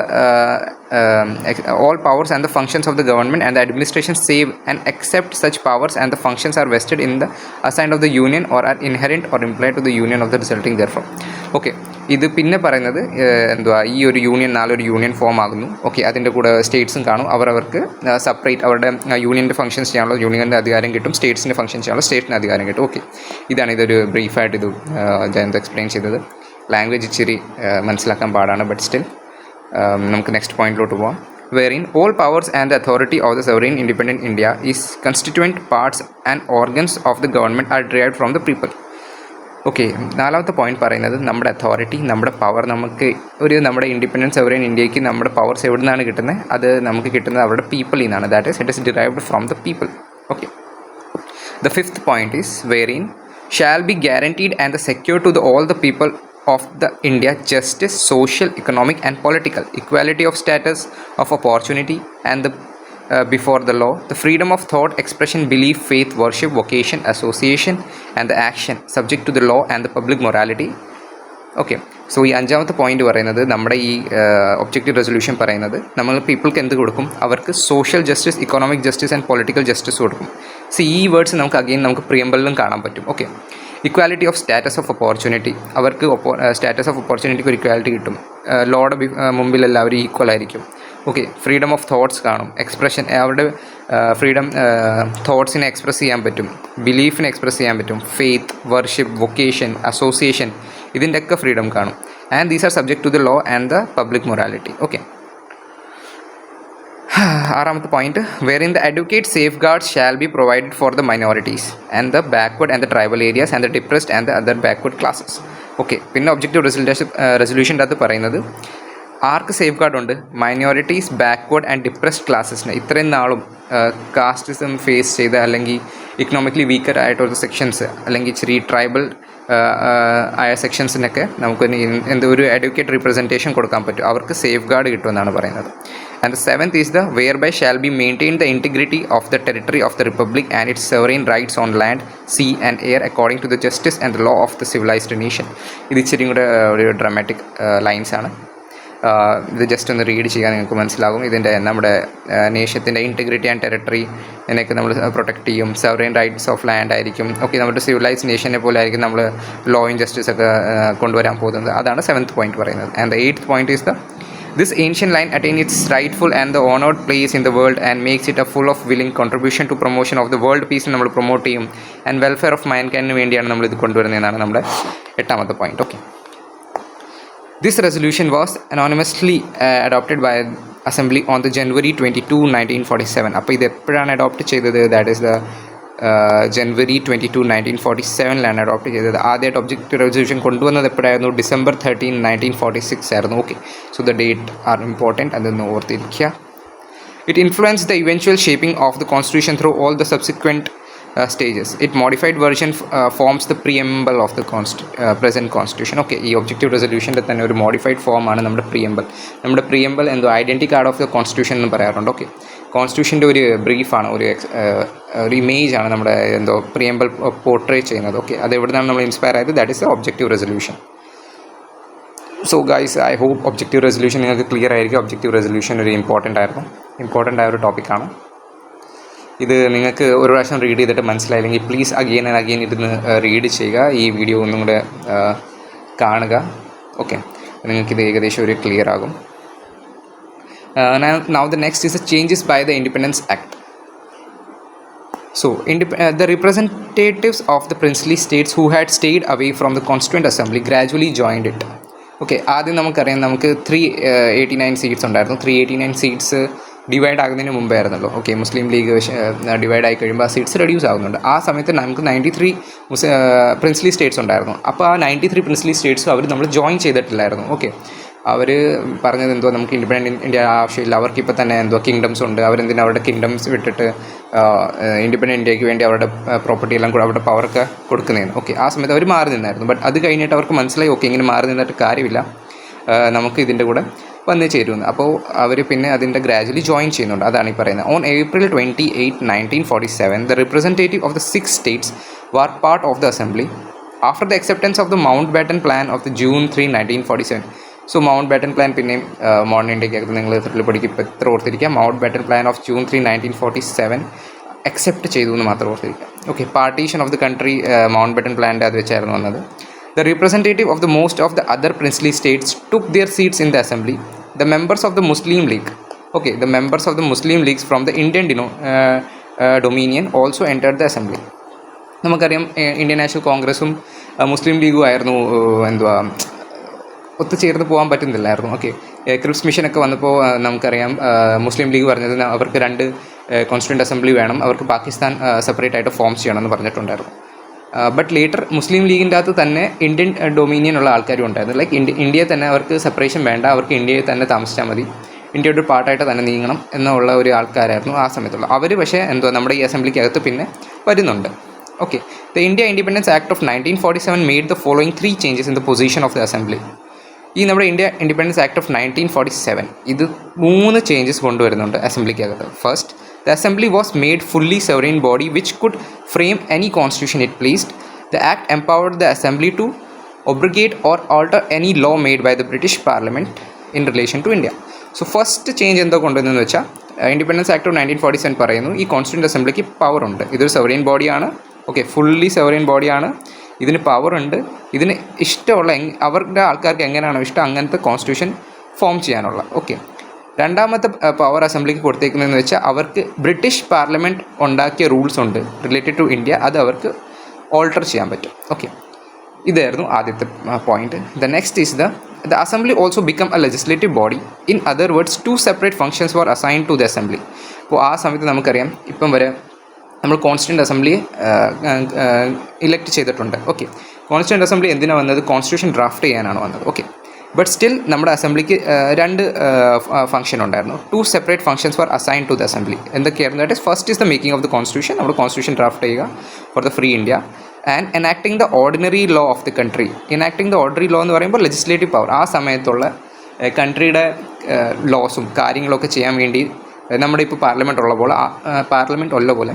all powers and the functions of the government and the administration save and accept such powers and the functions are vested in the assigned of the union or are inherent or implied to the union of the resulting therefrom. Okay, ഇത് പിന്നെ പറയുന്നത് ഈ ഒരു union, നാളെ ഒരു union form ആകുന്നു. Okay, അതിൻ്റെ കൂടെ സ്റ്റേറ്റ്സും കാണും. അവർക്ക് സെപ്പറേറ്റ് അവരുടെ യൂണിയൻ്റെ ഫംഗ്ഷൻസ് ചെയ്യാനുള്ള യൂണിയൻ്റെ അധികാരം കിട്ടും, സ്റ്റേറ്റ്സിൻ്റെ ഫംഗ്ഷൻ ചെയ്യാനുള്ള സ്റ്റേറ്റിന് അധികാരം കിട്ടും. ഓക്കെ, ഇതാണ് ഇതൊരു ബ്രീഫായിട്ട് ഇത് ജയന്ത് എക്സ്പ്ലെയിൻ ചെയ്തത്. ലാംഗ്വേജ് ഇച്ചിരി മനസ്സിലാക്കാൻ പാടാണ്, ബട്ട് സ്റ്റിൽ നമുക്ക് നെക്സ്റ്റ് പോയിന്റിലോട്ട് പോകാം. wherein all powers and the authority of the sovereign independent India is constituent parts and organs of the government are derived from the people. Okay, നാലാമത്തെ പോയിന്റ് പറയുന്നത് നമ്മുടെ authority, നമ്മുടെ power, നമുക്ക് നമ്മുടെ independent sovereign ഇന്ത്യക്ക് നമ്മുടെ powers എവിടെ നിന്നാണ് കിട്ടുന്നത്, അത് നമുക്ക് കിട്ടുന്നത് അവരുടെ പീപ്പിളിൽ നിന്നാണ്. That is it is derived from the people. Okay, the fifth point is wherein shall be guaranteed and the secure to all the people of the India justice, social, economic and political, equality of status, of opportunity and the before the law, the freedom of thought, expression, belief, faith, worship, vocation, association and the action subject to the law and the public morality. Okay, so ഈ അഞ്ചാമത്തെ point പറയുന്നത് നമ്മുടെ ഈ objective resolution പറയുന്നത് നമ്മൾ പീപ്പിൾക്ക് എന്ത് കൊടുക്കും, അവർക്ക് social justice, economic justice and political justice കൊടുക്കും. സോ ഈ വേർഡ്സ് നമുക്ക് പ്രിയമ്പിളിലും കാണാൻ പറ്റും. Okay, equality of status of opportunity, അവർക്ക് സ്റ്റാറ്റസ് ഓഫ് ഓപ്പർച്യൂണിറ്റിക്ക് ഒരു ഇക്വാലിറ്റി കിട്ടും. ലോയുടെ മുമ്പിൽ എല്ലാവരും ഈക്വൽ ആയിരിക്കും. ഓക്കെ, ഫ്രീഡം ഓഫ് തോട്ട്സ് കാണും, എക്സ്പ്രഷൻ, അവരുടെ ഫ്രീഡം തോട്ട്സിനെ എക്സ്പ്രസ് ചെയ്യാൻ പറ്റും, ബിലീഫിനെ എക്സ്പ്രസ് ചെയ്യാൻ പറ്റും, ഫെയ്ത്ത്, വർഷിപ്പ്, വൊക്കേഷൻ, അസോസിയേഷൻ, ഇതിൻ്റെയൊക്കെ ഫ്രീഡം കാണും. And these are subject to the law and the public morality. Okay, ആറാമത്തെ point, wherein the adequate safeguards shall be provided for the minorities and the backward and the tribal areas and the depressed and the other backward classes. Okay, പിന്നെ objective റെസൊല്യൂഷൻ്റെ അത് പറയുന്നത് ആർക്ക് safe guard ഉണ്ട്, minorities, backward and depressed ക്ലാസ്സസിന്. ഇത്രയും നാളും casteism face ചെയ്ത അല്ലെങ്കിൽ economically weaker ആയിട്ടുള്ള sections അല്ലെങ്കിൽ ഇച്ചിരി ട്രൈബൽ ആയ സെക്ഷൻസിനൊക്കെ നമുക്ക് എന്ത് ഒരു അഡ്വക്കേറ്റ് റിപ്രസെൻറ്റേഷൻ കൊടുക്കാൻ പറ്റും, അവർക്ക് സേഫ് ഗാർഡ് കിട്ടുമെന്നാണ് പറയുന്നത്. And the seventh is the whereby shall be maintain the integrity of the territory of the republic and its sovereign rights on land, sea and air according to the justice and the law of the civilised nation. ഇത് ഇച്ചിരി കൂടെ ഒരു dramatic ലൈൻസാണ്. ഇത് just ഒന്ന് read ചെയ്യാൻ നിങ്ങൾക്ക് മനസ്സിലാകും. ഇതിൻ്റെ നമ്മുടെ നേഷ്യത്തിൻ്റെ ഇൻറ്റഗ്രിറ്റി ആൻഡ് ടെറിട്ടറി ഇതിനൊക്കെ നമ്മൾ പ്രൊട്ടക്റ്റ് ചെയ്യും. സെവറൈൻ റൈറ്റ്സ് ഓഫ് ലാൻഡ് ആയിരിക്കും. ഓക്കെ, നമ്മുടെ സിവിലൈസ്ഡ് നേഷനെ പോലെ ആയിരിക്കും നമ്മൾ ലോ ആൻഡ് ജസ്റ്റിസ് ഒക്കെ കൊണ്ടുവരാൻ പോകുന്നത്. അതാണ് 7th പോയിന്റ് പറയുന്നത്. And the 8th point is the this ancient line attain its rightful and the honored place in the world and makes it a full of willing contribution to promotion of the world peace നമ്മൾ promote ചെയ്യും and welfare of മാൻകൈൻഡിന് വേണ്ടിയാണ് നമ്മൾ ഇത് കൊണ്ടുവരുന്നതെന്നാണ് നമ്മുടെ 8ാമത്തെ point. Okay, this resolution was anonymously adopted by assembly on the January 22, 1947. അപ്പോൾ ഇത് എപ്പോഴാണ് അഡോപ്റ്റ് ചെയ്തത്? That is the January 22, 1947 adopt ചെയ്തത്. ആദ്യമായിട്ട് ഒബ്ജക്റ്റീവ് റെസൊല്യൂഷൻ കൊണ്ടുവന്നത് എപ്പോഴായിരുന്നു? December 13, 1946 ആയിരുന്നു. Okay, so the date are important, അതൊന്ന് ഓർത്തിരിക്കുക. It influence the eventual shaping of the constitution through all the subsequent stages. It modified version forms the preamble of the present constitution. Okay, ഈ objective റെസൊല്യൂഷൻ്റെ തന്നെ ഒരു modified ഫോമാണ് നമ്മുടെ പ്രിയമ്പിൾ. നമ്മുടെ പ്രിയമ്പിൾ എന്തോ identity card of the constitution എന്ന് പറയാറുണ്ട്. Okay, കോൺസ്റ്റിറ്റ്യൂഷൻ്റെ ഒരു ബ്രീഫാണ്, ഒരു ഇമേജാണ് നമ്മുടെ എന്തോ പ്രിയമ്പിൾ പോർട്രേറ്റ് ചെയ്യുന്നത്. ഓക്കെ, അത് എവിടെ നിന്നാണ് നമ്മൾ ഇൻസ്പയർ ആയത്? That is the objective resolution. So guys, I hope objective resolution നിങ്ങൾക്ക് ക്ലിയർ ആയിരിക്കും. ഒബ്ജക്റ്റീവ് റെസൊല്യൂഷൻ ഒരു ഇമ്പോർട്ടൻ്റ് ആയ ഒരു ടോപ്പിക്കാണ്. ഇത് നിങ്ങൾക്ക് ഒരു പ്രാവശ്യം റീഡ് ചെയ്തിട്ട് മനസ്സിലായില്ലെങ്കിൽ പ്ലീസ് അഗെയിൻ ആൻഡ് അഗെയിൻ ഇരുന്ന് റീഡ് ചെയ്യുക. ഈ വീഡിയോ ഒന്നും കൂടെ കാണുക. ഓക്കെ, നിങ്ങൾക്കിത് ഏകദേശം ഒരു ക്ലിയർ ആകും. Now the next is the changes by the Independence Act. So the representatives of the princely states who had stayed away from the Constituent Assembly gradually joined it. Okay, ആദ്യം നമുക്കറിയാം, നമുക്ക് 389 seats ഉണ്ടായിരുന്നു. 389 seats divide ആകുന്നതിന് മുമ്പേ ആയിരുന്നല്ലോ. Okay, മുസ്ലിം league divide ആയി കഴിയുമ്പോൾ ആ സീറ്റ്സ് റെഡ്യൂസ് ആകുന്നുണ്ട്. ആ സമയത്ത് നമുക്ക് 93 പ്രിൻസ്ലി സ്റ്റേറ്റ്സ് ഉണ്ടായിരുന്നു. അപ്പോൾ ആ 93 പ്രിൻസ്ലി സ്റ്റേറ്റ്സും അവർ നമ്മൾ ജോയിൻ ചെയ്തിട്ടില്ലായിരുന്നു. ഓക്കെ, അവർ പറഞ്ഞത് എന്തോ നമുക്ക് ഇൻഡിപെൻഡൻറ്റ് ഇന്ത്യ ആവശ്യമില്ല, അവർക്കിപ്പോൾ തന്നെ എന്തോ കിങ്ഡംസ് ഉണ്ട്, അവരെന്തിനാ അവരുടെ കിങ്ഡംസ് വിട്ടിട്ട് ഇൻഡിപെൻഡൻറ്റ് ഇന്ത്യക്ക് വേണ്ടി അവരുടെ പ്രോപ്പർട്ടി എല്ലാം കൂടെ അവരുടെ പവർക്ക് കൊടുക്കുന്നതെന്ന്. ഓക്കെ, ആ സമയത്ത് അവർ മാറി നിന്നായിരുന്നു. ബട്ട് അത് കഴിഞ്ഞിട്ട് അവർക്ക് മനസ്സിലായി, ഓക്കെ, ഇങ്ങനെ മാറി നിന്നിട്ട് കാര്യമില്ല, നമുക്ക് ഇതിൻ്റെ കൂടെ വന്ന് ചേരുമെന്ന്. അപ്പോൾ അവർ പിന്നെ അതിൻ്റെ ഗ്രാജുവലി ജോയിൻ ചെയ്യുന്നുണ്ട്. അതാണ് ഈ പറയുന്നത്. On April 28, 1947 the representative of the 6 states were part of the assembly after the acceptance of the Mountbatten Plan of the June 3, 1947. So Mountbatten plan പിന്നെയും മോഡേൺ ഇന്ത്യക്കകത്ത് നിങ്ങൾ ത്രില്ല് പഠിക്കും, ഇപ്പോൾ എത്ര ഓർത്തിരിക്കുക. Mountbatten plan of June 3, 1947 accept ചെയ്തു എന്ന് മാത്രം ഓർത്തിരിക്കുക. Okay, partition of the country Mountbatten പ്ലാൻ്റെ അത് വെച്ചായിരുന്നു വന്നത്. The representative of the most of the other princely states took their seats in the assembly. The members of the Muslim League, okay, the members of the Muslim Leagues from the Indian Dominion also entered the assembly. നമുക്കറിയാം, Indian national കോൺഗ്രസും മുസ്ലിം ലീഗും ആയിരുന്നു എന്തുവാ ഒത്തുചേർന്ന് പോകാൻ പറ്റുന്നില്ലായിരുന്നു. Okay, Cripps മിഷനൊക്കെ വന്നപ്പോൾ നമുക്കറിയാം മുസ്ലിം league പറഞ്ഞത് അവർക്ക് 2 കോൺസ്റ്റിറ്റ്യൂൻ്റ് അസംബ്ലി വേണം, അവർക്ക് പാകിസ്ഥാൻ സെപ്പറേറ്റ് ആയിട്ട് ഫോം ചെയ്യണമെന്ന് പറഞ്ഞിട്ടുണ്ടായിരുന്നു. ബട്ട് ലേറ്റർ മുസ്ലിം ലീഗിൻ്റെ അകത്ത് തന്നെ ഇന്ത്യൻ ഡൊമീനിയൻ ഉള്ള ആൾക്കാരും ഉണ്ടായിരുന്നു. ലൈക്ക് ഇന്ത്യയെ തന്നെ അവർക്ക് സെപ്പറേഷൻ വേണ്ട, അവർക്ക് ഇന്ത്യയിൽ തന്നെ താമസിച്ചാൽ മതി, ഇന്ത്യയുടെ ഒരു പാർട്ടായിട്ട് തന്നെ നീങ്ങണം എന്നുള്ള ഒരു ആൾക്കാരായിരുന്നു ആ സമയത്തുള്ള അവർ. പക്ഷേ എന്തോ നമ്മുടെ ഈ അസംബ്ലിക്കകത്ത് പിന്നെ വരുന്നുണ്ട്. Okay, the India independence act of 1947 made the following 3 changes in the position of the assembly. ഈ നമ്മുടെ ഇന്ത്യ ഇൻഡിപെൻഡൻസ് ആക്ട് ഓഫ് 1947 ഇത് 3 ചേഞ്ചസ് കൊണ്ടുവരുന്നുണ്ട് അസംബ്ലിക്കകത്ത്. First, the assembly was made fully sovereign body which could frame any constitution it pleased. The act empowered the assembly to abrogate or alter any law made by the British Parliament in relation to India. So first change എന്താ കൊണ്ടുവന്നതെന്ന് വെച്ചാൽ independence act of 1947 പറയുന്നു ഈ constituent അസംബ്ലിക്ക് power ഉണ്ട്, ഇതൊരു സവറൈൻ ബോഡിയാണ്. Okay, fully സവറൈൻ ബോഡിയാണ്, ഇതിന് power ഉണ്ട്, ഇതിന് ഇഷ്ടമുള്ള അവരുടെ ആൾക്കാർക്ക് എങ്ങനെയാണോ ഇഷ്ടം അങ്ങനത്തെ കോൺസ്റ്റിറ്റ്യൂഷൻ ഫോം ചെയ്യാനുള്ള. ഓക്കെ, രണ്ടാമത്തെ പവർ അസംബ്ലിക്ക് കൊടുത്തേക്കുന്നതെന്ന് വെച്ചാൽ അവർക്ക് ബ്രിട്ടീഷ് പാർലമെൻറ്റ് ഉണ്ടാക്കിയ റൂൾസ് ഉണ്ട് റിലേറ്റഡ് ടു ഇന്ത്യ, അത് അവർക്ക് ഓൾട്ടർ ചെയ്യാൻ പറ്റും. ഓക്കെ, ഇതായിരുന്നു ആദ്യത്തെ point. The next is the assembly also become a legislative body. In other words 2 separate functions for assign to the assembly. അപ്പോൾ ആ സമയത്ത് നമുക്കറിയാം ഇപ്പം വരെ നമ്മൾ കോൺസ്റ്റിറ്റ്യൂൻ്റ് അസംബ്ലിയെ ഇലക്ട് ചെയ്തിട്ടുണ്ട്. ഓക്കെ, കോൺസ്റ്റിറ്റ്യൂൻ്റ് അസംബ്ലി എന്തിനാണ് വന്നത്? കോൺസ്റ്റിറ്റ്യൂഷൻ ഡ്രാഫ്റ്റ് ചെയ്യാനാണ് വന്നത്. ഓക്കെ, ബട്ട് സ്റ്റിൽ നമ്മുടെ അസംബ്ലിക്ക് രണ്ട് ഫംഗ്ഷൻ ഉണ്ടായിരുന്നു. 2 separate functions for assign to the assembly. എന്തൊക്കെയായിരുന്നു? That is first is the making of the constitution, നമ്മുടെ കോൺസ്റ്റിറ്റ്യൂഷൻ ഡ്രാഫ്റ്റ് ചെയ്യുക for the free India, and enacting the ordinary law of the country. Enacting the ordinary law എന്ന് പറയുമ്പോൾ legislative power, ആ സമയത്തുള്ള കൺട്രിയുടെ ലോസും കാര്യങ്ങളൊക്കെ ചെയ്യാൻ വേണ്ടി നമ്മുടെ ഇപ്പോൾ പാർലമെൻറ്റ് ഉള്ള പോലെ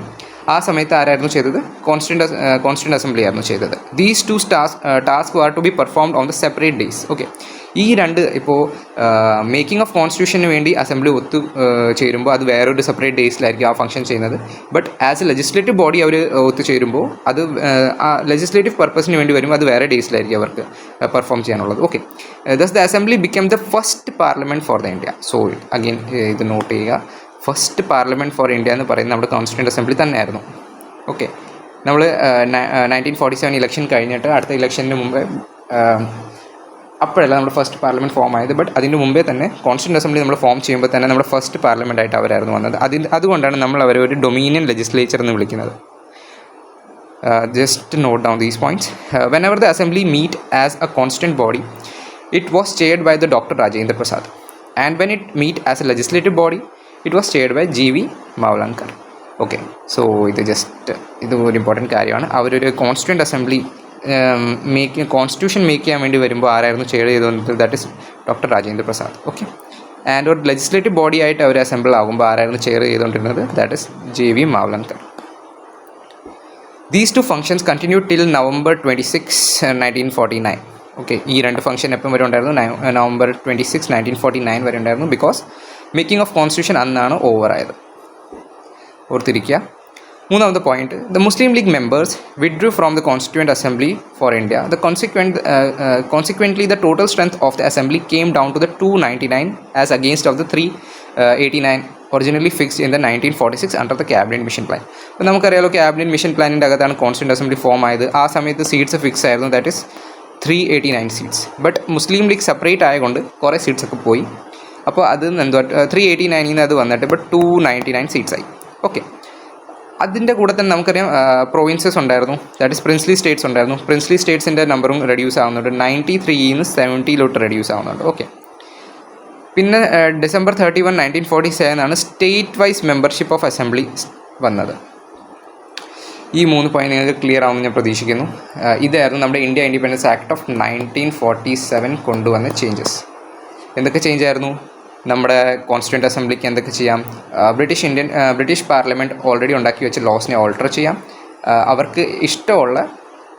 ആ സമയത്ത് ആരായിരുന്നു ചെയ്തത്? കോൺസ്റ്റിറ്റ്യൂൻ്റ് അസംബ്ലി ആയിരുന്നു ചെയ്തത്. These 2 task are to be performed on the separate days. Okay, ഈ രണ്ട് ഇപ്പോൾ മേക്കിംഗ് ഓഫ് കോൺസ്റ്റിറ്റ്യൂഷന് വേണ്ടി അസംബ്ലി ചേരുമ്പോൾ അത് വേറൊരു സെപ്പറേറ്റ് ഡേയ്സിലായിരിക്കും ആ ഫംഗ്ഷൻ ചെയ്യുന്നത്. But as a legislative body അവർ ചേരുമ്പോൾ അത് ആ ലെജിസ്ലേറ്റീവ് പർപ്പസിന് വേണ്ടി വരുമ്പോൾ അത് വേറെ ഡേയ്സിലായിരിക്കും അവർക്ക് പെർഫോം ചെയ്യാനുള്ളത്. Okay, thus the assembly become the first parliament for the India. So again ഇത് നോട്ട് ചെയ്യുക, ഫസ്റ്റ് പാർലമെൻറ്റ് ഫോർ ഇന്ത്യ എന്ന് പറയുന്നത് നമ്മുടെ കോൺസ്റ്റിറ്റ്യൂൻ്റ് അസംബ്ലി തന്നെയായിരുന്നു. ഓക്കെ, നമ്മൾ 1947 ഇലക്ഷൻ കഴിഞ്ഞിട്ട് അടുത്ത ഇലക്ഷന് മുമ്പേ അപ്പോഴല്ല നമ്മുടെ ഫസ്റ്റ് പാർലമെൻറ്റ് ഫോം ആയത്. ബട്ട് അതിന് മുമ്പേ തന്നെ കോൺസ്റ്റിറ്റ്യൂൻ്റ് അസംബ്ലി നമ്മൾ ഫോം ചെയ്യുമ്പോൾ തന്നെ നമ്മുടെ ഫസ്റ്റ് പാർലമെൻ്റ് ആയിട്ട് അവരായിരുന്നു വന്നത്. അതുകൊണ്ടാണ് നമ്മൾ അവരെ ഒരു ഡൊമീനിയൻ ലെജിസ്ലേച്ചർ എന്ന് വിളിക്കുന്നത്. Just note down these points. Whenever the assembly meet as a constituent body, it was chaired by the doctor Rajendra Prasad. And when it meet as a legislative body, it was chaired by G.V. Mavalankar. Okay, so ഇത് ഒരു important കാര്യമാണ്. അവരൊരു constituent assembly constitution make ചെയ്യാൻ വേണ്ടി വരുമ്പോൾ ആരായിരുന്നു chair ചെയ്തുകൊണ്ടിരുന്നത്? That is doctor Rajendra Prasad. Okay, and ഒരു ലെജിസ്ലേറ്റീവ് ബോഡി ആയിട്ട് അവർ അസംബിൾ ആകുമ്പോൾ ആരായിരുന്നു ചെയർ ചെയ്തുകൊണ്ടിരുന്നത്? That is G.V. Mavalankar. These 2 functions continue till November 26, 1949. Okay, ഈ രണ്ട് ഫംഗ്ഷൻ എപ്പം വരെ ഉണ്ടായിരുന്നു? November 26, 1949 വരെ ഉണ്ടായിരുന്നു. ബിക്കോസ് മേക്കിംഗ് ഓഫ് കോൺസ്റ്റിറ്റ്യൂഷൻ അന്നാണ് ഓവറായത്. ഓർത്തിരിക്കുക. മൂന്നാമത്തെ point, the Muslim league members withdrew from the constituent assembly for India. Consequently, the total strength of the assembly came down to the 299 as against of the 389 originally fixed in the 1946 under the cabinet mission plan. അപ്പോൾ നമുക്കറിയാലോ, cabinet mission പ്ലാനിൻ്റെ അകത്താണ് constituent assembly form ആയത്. ആ സമയത്ത് seats fix ആയിരുന്നു, that is 389 seats. But Muslim league separate ആയതുകൊണ്ട് കുറേ seats ഒക്കെ പോയി. അപ്പോൾ അത് എന്തുവാ 389 നിന്ന് അത് വന്നിട്ട് ഇപ്പോൾ 299 സീറ്റ്സായി. ഓക്കെ, അതിൻ്റെ കൂടെ തന്നെ നമുക്കറിയാം പ്രൊവിൻസസ് ഉണ്ടായിരുന്നു, ദാറ്റ് ഇസ് പ്രിൻസ്ലി സ്റ്റേറ്റ്സ് ഉണ്ടായിരുന്നു. പ്രിൻസ്ലി സ്റ്റേറ്റ്സിൻ്റെ നമ്പറും റെഡ്യൂസ് ആവുന്നുണ്ട്, 93 70 റെഡ്യൂസ് ആവുന്നുണ്ട്. ഓക്കെ, പിന്നെ December 31, 1947 ആണ് state wise membership of assembly വന്നത്. ഈ 3 പോയിന്റ് നിങ്ങൾക്ക് ക്ലിയർ ആവുമെന്ന് ഞാൻ പ്രതീക്ഷിക്കുന്നു. ഇതായിരുന്നു നമ്മുടെ ഇന്ത്യ ഇൻഡിപെൻഡൻസ് ആക്ട് ഓഫ് 1947 കൊണ്ടുവന്ന ചേഞ്ചസ്. എന്തൊക്കെ ചേഞ്ച് ആയിരുന്നു? നമ്മുടെ കോൺസ്റ്റിറ്റ്യൂൻ്റ് അസംബ്ലിക്ക് എന്തൊക്കെ ചെയ്യാം? ബ്രിട്ടീഷ് പാർലമെൻറ്റ് ഓൾറെഡി ഉണ്ടാക്കി വെച്ച ലോസിനെ ഓൾട്ടർ ചെയ്യാം. അവർക്ക് ഇഷ്ടമുള്ള,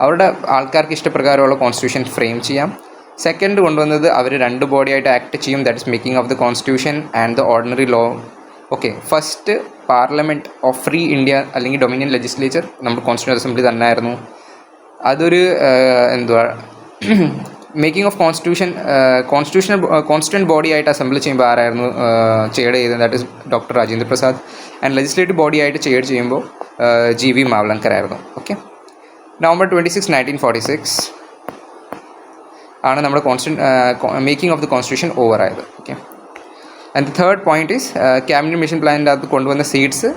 അവരുടെ ആൾക്കാർക്ക് ഇഷ്ടപ്രകാരമുള്ള കോൺസ്റ്റിറ്റ്യൂഷൻ ഫ്രെയിം ചെയ്യാം. സെക്കൻഡ് കൊണ്ടുവന്നത് അവർ 2 ബോഡിയായിട്ട് ആക്ട് ചെയ്യും, that is making of the constitution and the ordinary law. Okay, first parliament of free India അല്ലെങ്കിൽ ഡൊമിനിയൻ ലെജിസ്ലേച്ചർ നമ്മുടെ കോൺസ്റ്റിറ്റ്യൂൻ്റ് അസംബ്ലി തന്നെയായിരുന്നു. അതൊരു മേക്കിംഗ് ഓഫ് കോൺസ്റ്റിറ്റ്യൂൻ്റ് ബോഡി ആയിട്ട് അസംബിൾ ചെയ്യുമ്പോൾ ആരായിരുന്നു ചെയർ ചെയ്തത്? That is doctor Rajendra Prasad. And legislative body ആയിട്ട് chair ചെയ്യുമ്പോൾ G.V. മാവ്ലങ്കർ ആയിരുന്നു. ഓക്കെ, November 26, 1946 ആണ് നമ്മുടെ making of the constitution over ആയത്. Okay, and the third point is cabinet mission പ്ലാനിൻ്റെ അകത്ത് കൊണ്ടുവന്ന സീറ്റ്സ്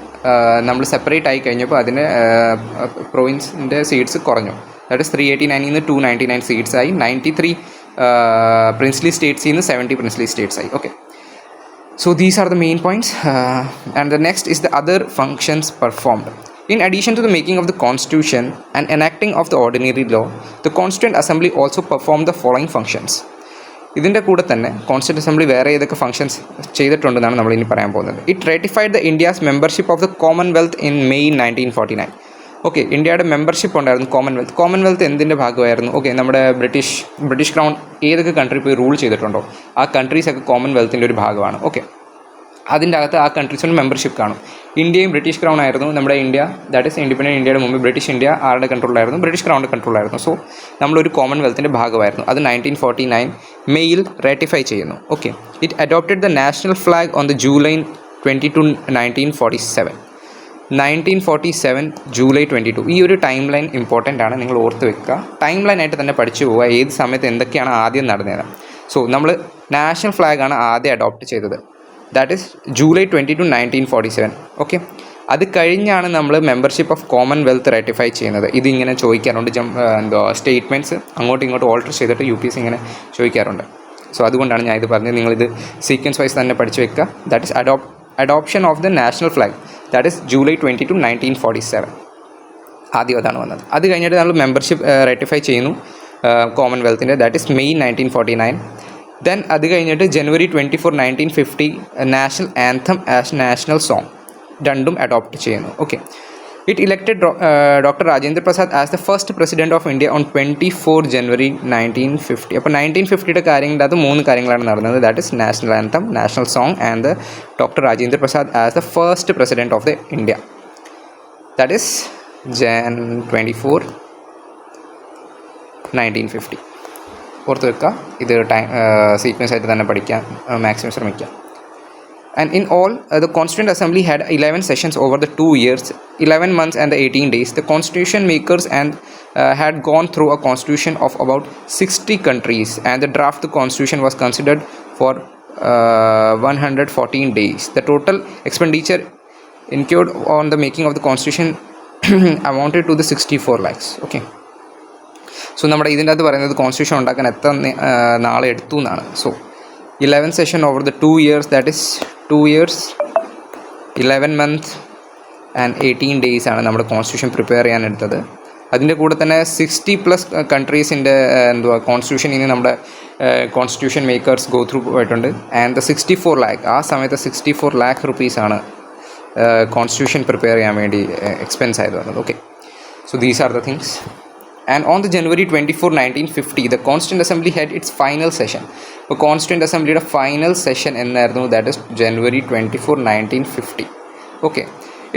നമ്മൾ സെപ്പറേറ്റ് ആയി കഴിഞ്ഞപ്പോൾ അതിന് പ്രൊവിൻസിൻ്റെ സീറ്റ്സ് കുറഞ്ഞു. ദാറ്റ് ഇസ് 389 നിന്ന് 299 സീറ്റ്സ് ആയി. 93 പ്രിൻസ്ലി സ്റ്റേറ്റ്സിൽ നിന്ന് 70 പ്രിൻസ്ലി സ്റ്റേറ്റ്സ് ആയി. Okay, so these are the main points, and the next is the other functions performed. In addition to the making of the constitution and enacting of the ordinary law, the constituent assembly also performed the following functions. ഇതിൻ്റെ കൂടെ തന്നെ constituent assembly വേറെ ഏതൊക്കെ functions ചെയ്തിട്ടുണ്ടെന്നാണ് നമ്മൾ ഇനി പറയാൻ പോകുന്നത്. It ratified the India's membership of the Commonwealth in May 1949. Okay, ഇന്ത്യയുടെ മെമ്പർഷിപ്പ് ഉണ്ടായിരുന്നു കോമൺവെൽത്ത് എന്തിൻ്റെ ഭാഗമായിരുന്നു? ഓക്കെ, നമ്മുടെ ബ്രിട്ടീഷ് ക്രൗൺ ഏതൊക്കെ കൺട്രി പോയി റൂൾ ചെയ്തിട്ടുണ്ടോ ആ കൺട്രീസൊക്കെ കോമൺവെൽത്തിൻ്റെ ഒരു ഭാഗമാണ്. ഓക്കെ, അതിൻ്റെ അകത്ത് ആ കൺട്രീസിന് മെമ്പർഷിപ്പ് കാണും. ഇന്ത്യയും ബ്രിട്ടീഷ് ക്രൗൺ ആയിരുന്നു. നമ്മുടെ ഇന്ത്യ, ദാറ്റ് ഈസ് ഇൻഡിപെൻഡൻറ്റ് ഇന്ത്യയുടെ മുമ്പ് ബ്രിട്ടീഷ് ഇന്ത്യ ആരുടെ കൺട്രോളിലായിരുന്നു? ബ്രിട്ടീഷ് ക്രൗണിൻ്റെ കൺട്രോളിലായിരുന്നു. സോ നമ്മളൊരു കോമൺവെൽത്തിൻ്റെ ഭാഗമായിരുന്നു. അത് 1949 മെയ്യിൽ റാറ്റിഫൈ ചെയ്യുന്നു. Okay, it adopted the national flag on the July 22, 1947. 1947 July 22. ഈ ഒരു ടൈം ലൈൻ ഇമ്പോർട്ടൻ്റ് ആണ്, നിങ്ങൾ ഓർത്ത് വെക്കുക. ടൈം ലൈനായിട്ട് തന്നെ പഠിച്ചു പോവുക, ഏത് സമയത്ത് എന്തൊക്കെയാണ് ആദ്യം നടന്നത്. സോ നമ്മൾ നാഷണൽ ഫ്ലാഗാണ് ആദ്യം അഡോപ്റ്റ് ചെയ്തത്, ദാറ്റ് ഈസ് July 22, 1947. ഓക്കെ, അത് കഴിഞ്ഞാണ് നമ്മൾ മെമ്പർഷിപ്പ് ഓഫ് കോമൺവെൽത്ത് റാറ്റിഫൈ ചെയ്യുന്നത്. ഇതിങ്ങനെ ചോദിക്കാറുണ്ട്, സ്റ്റേറ്റ്മെൻറ്റ്സ് അങ്ങോട്ടും ഇങ്ങോട്ടും ഓൾട്ടർ ചെയ്തിട്ട് UPSC ഇങ്ങനെ ചോദിക്കാറുണ്ട്. സോ അതുകൊണ്ടാണ് ഞാൻ ഇത് പറഞ്ഞത്, നിങ്ങളിത് സീക്വൻസ് വൈസ് തന്നെ പഠിച്ചു വെക്കുക. That is adoption of the national flag, that is July 22, 1947. ആദ്യം അതാണ് വന്നത്. അത് കഴിഞ്ഞിട്ട് നമ്മൾ മെമ്പർഷിപ്പ് റെറ്റിഫൈ ചെയ്യുന്നു കോമൺവെൽത്തിൻ്റെ, ദാറ്റ് ഇസ് May 1949. ദെൻ അത് കഴിഞ്ഞിട്ട് January 24, 1950 national anthem as national song രണ്ടും അഡോപ്റ്റ് ചെയ്യുന്നു. Okay, it elected doctor Rajendra Prasad as the first president of India on 24 January 1950. അപ്പോൾ 1950യുടെ കാര്യങ്ങളുടെ അത് 3 കാര്യങ്ങളാണ് നടന്നത്. That is national anthem, national song and doctor Rajendra Prasad as the first president of the India. That is Jan 24, 1950. ഓർത്ത് വെക്കുക, ഇത് sequence ആയിട്ട് തന്നെ പഠിക്കാൻ മാക്സിമം ശ്രമിക്കുക. And in all, the Constituent Assembly had 11 sessions over the 2 years, 11 months and the 18 days. The constitution makers had gone through a constitution of about 60 countries, and the draft the constitution was considered for 114 days. The total expenditure incurred on the making of the constitution amounted to the 64 lakhs. Okay. So നമ്മുടെ ഇതിൻ്റെ അകത്ത് പറയുന്നത് constitution ഉണ്ടാക്കാൻ എത്ര നാളെ എടുത്തു എന്നാണ്. So 11 session over the 2 years, that is 2 years, 11 months and 18 days ആണ് നമ്മുടെ കോൺസ്റ്റിറ്റ്യൂഷൻ പ്രിപ്പയർ ചെയ്യാൻ എടുത്തത്. അതിൻ്റെ കൂടെ തന്നെ 60+ കൺട്രീസിൻ്റെ കോൺസ്റ്റിറ്റ്യൂഷൻ ഇനി നമ്മുടെ കോൺസ്റ്റിറ്റ്യൂഷൻ മേക്കേഴ്സ് ഗോ ത്രൂ പോയിട്ടുണ്ട്. ആൻഡ് ദ 64 lakh, ആ സമയത്ത് 64 lakh rupees കോൺസ്റ്റിറ്റ്യൂഷൻ പ്രിപ്പയർ ചെയ്യാൻ വേണ്ടി എക്സ്പെൻസ് ആയത് വന്നത്. Okay, so these are the things. And on the January 24, 1950, the Constituent Assembly had its final session. അപ്പോൾ കോൺസ്റ്റിറ്റ്യൂൻ്റ് അസംബ്ലിയുടെ ഫൈനൽ സെഷൻ എന്നായിരുന്നു, that is January 24, 1950. Okay.